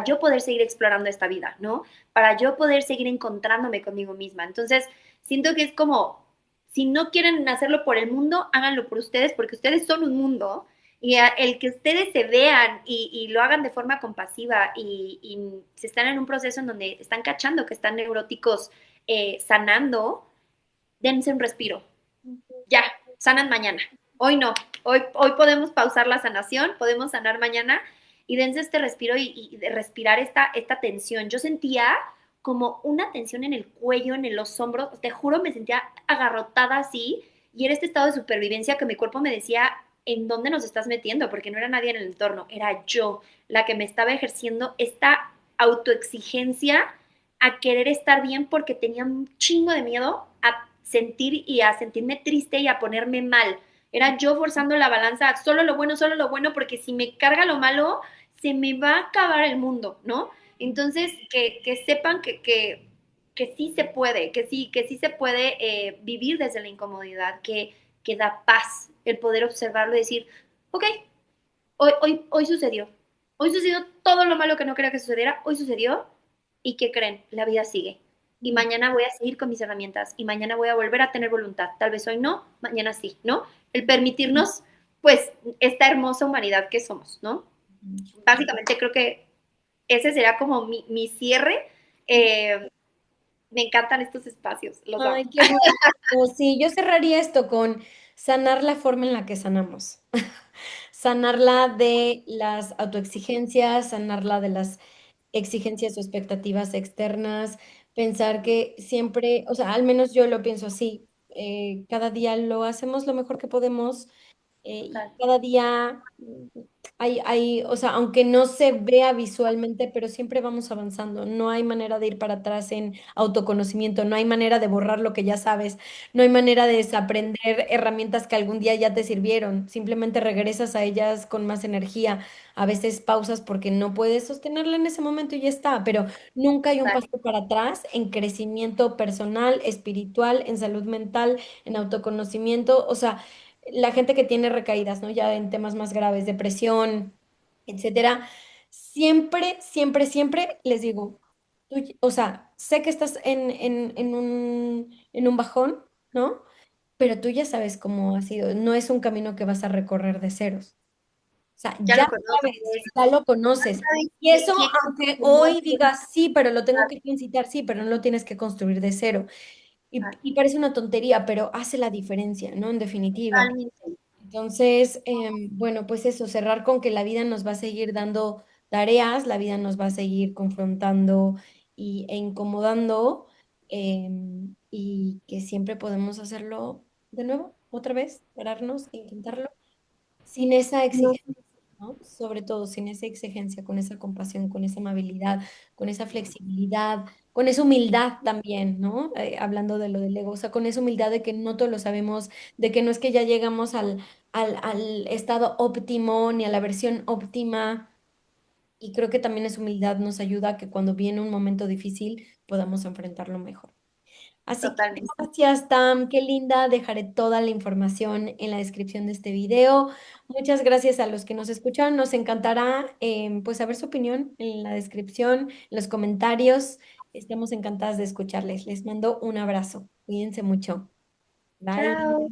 yo poder seguir explorando esta vida, ¿no? Para yo poder seguir encontrándome conmigo misma. Entonces, siento que es como, si no quieren hacerlo por el mundo, háganlo por ustedes, porque ustedes son un mundo y el que ustedes se vean y lo hagan de forma compasiva y se están en un proceso en donde están cachando que están neuróticos sanando, dense un respiro, ya, sanan mañana. Hoy no, hoy podemos pausar la sanación, podemos sanar mañana y dense este respiro y de respirar esta tensión. Yo sentía como una tensión en el cuello, en los hombros, te juro, me sentía agarrotada así y era este estado de supervivencia que mi cuerpo me decía, ¿en dónde nos estás metiendo? Porque no era nadie en el entorno, era yo la que me estaba ejerciendo esta autoexigencia a querer estar bien porque tenía un chingo de miedo a sentir y a sentirme triste y a ponerme mal. Era yo forzando la balanza a solo lo bueno, porque si me carga lo malo, se me va a acabar el mundo, ¿no? Entonces, que sepan que sí se puede, que sí se puede vivir desde la incomodidad, que da paz el poder observarlo y decir, ok, hoy sucedió. Hoy sucedió todo lo malo que no quería que sucediera. Hoy sucedió. ¿Y qué creen? La vida sigue. Y Mm. mañana voy a seguir con mis herramientas. Y mañana voy a volver a tener voluntad. Tal vez hoy no, mañana sí, ¿no? El permitirnos, pues, esta hermosa humanidad que somos, ¿no? Básicamente creo que ese será como mi cierre. Me encantan estos espacios, los amo. Ay, qué bonito. Sí, yo cerraría esto con sanar la forma en la que sanamos. Sanarla de las autoexigencias, sanarla de las exigencias o expectativas externas, pensar que siempre, o sea, al menos yo lo pienso así, cada día lo hacemos lo mejor que podemos, y Total. cada día o sea, aunque no se vea visualmente, pero siempre vamos avanzando. No hay manera de ir para atrás en autoconocimiento, no hay manera de borrar lo que ya sabes, no hay manera de desaprender herramientas que algún día ya te sirvieron. Simplemente regresas a ellas con más energía. A veces pausas porque no puedes sostenerla en ese momento y ya está, pero nunca hay un Total. paso para atrás en crecimiento personal, espiritual, en salud mental, en autoconocimiento. O sea, la gente que tiene recaídas, ¿no? Ya en temas más graves, depresión, etcétera, siempre, siempre, siempre les digo, o sea, sé que estás en un bajón, ¿no? Pero tú ya sabes cómo ha sido, no es un camino que vas a recorrer de ceros. O sea, Ya ya lo conoces. sabes, ya lo conoces. Sabes Y eso, qué aunque no. hoy digas sí, pero lo tengo que incitar, sí, pero no lo tienes que construir de cero. Y parece una tontería, pero hace la diferencia, ¿no? En definitiva. Totalmente. Entonces, bueno, pues eso, cerrar con que la vida nos va a seguir dando tareas, la vida nos va a seguir confrontando e incomodando, y que siempre podemos hacerlo de nuevo, otra vez, pararnos e intentarlo sin esa No, exigencia, ¿no? Sobre todo sin esa exigencia, con esa compasión, con esa amabilidad, con esa flexibilidad, con esa humildad también, ¿no? Hablando de lo del ego, o sea, con esa humildad de que no todo lo sabemos, de que no es que ya llegamos al estado óptimo ni a la versión óptima. Y creo que también esa humildad nos ayuda a que cuando viene un momento difícil podamos enfrentarlo mejor. Así que totalmente. gracias, Tam, qué linda. Dejaré toda la información en la descripción de este video. Muchas gracias a los que nos escucharon. Nos encantará pues saber su opinión en la descripción, en los comentarios. Estamos encantadas de escucharles. Les mando un abrazo. Cuídense mucho. Bye. Chao.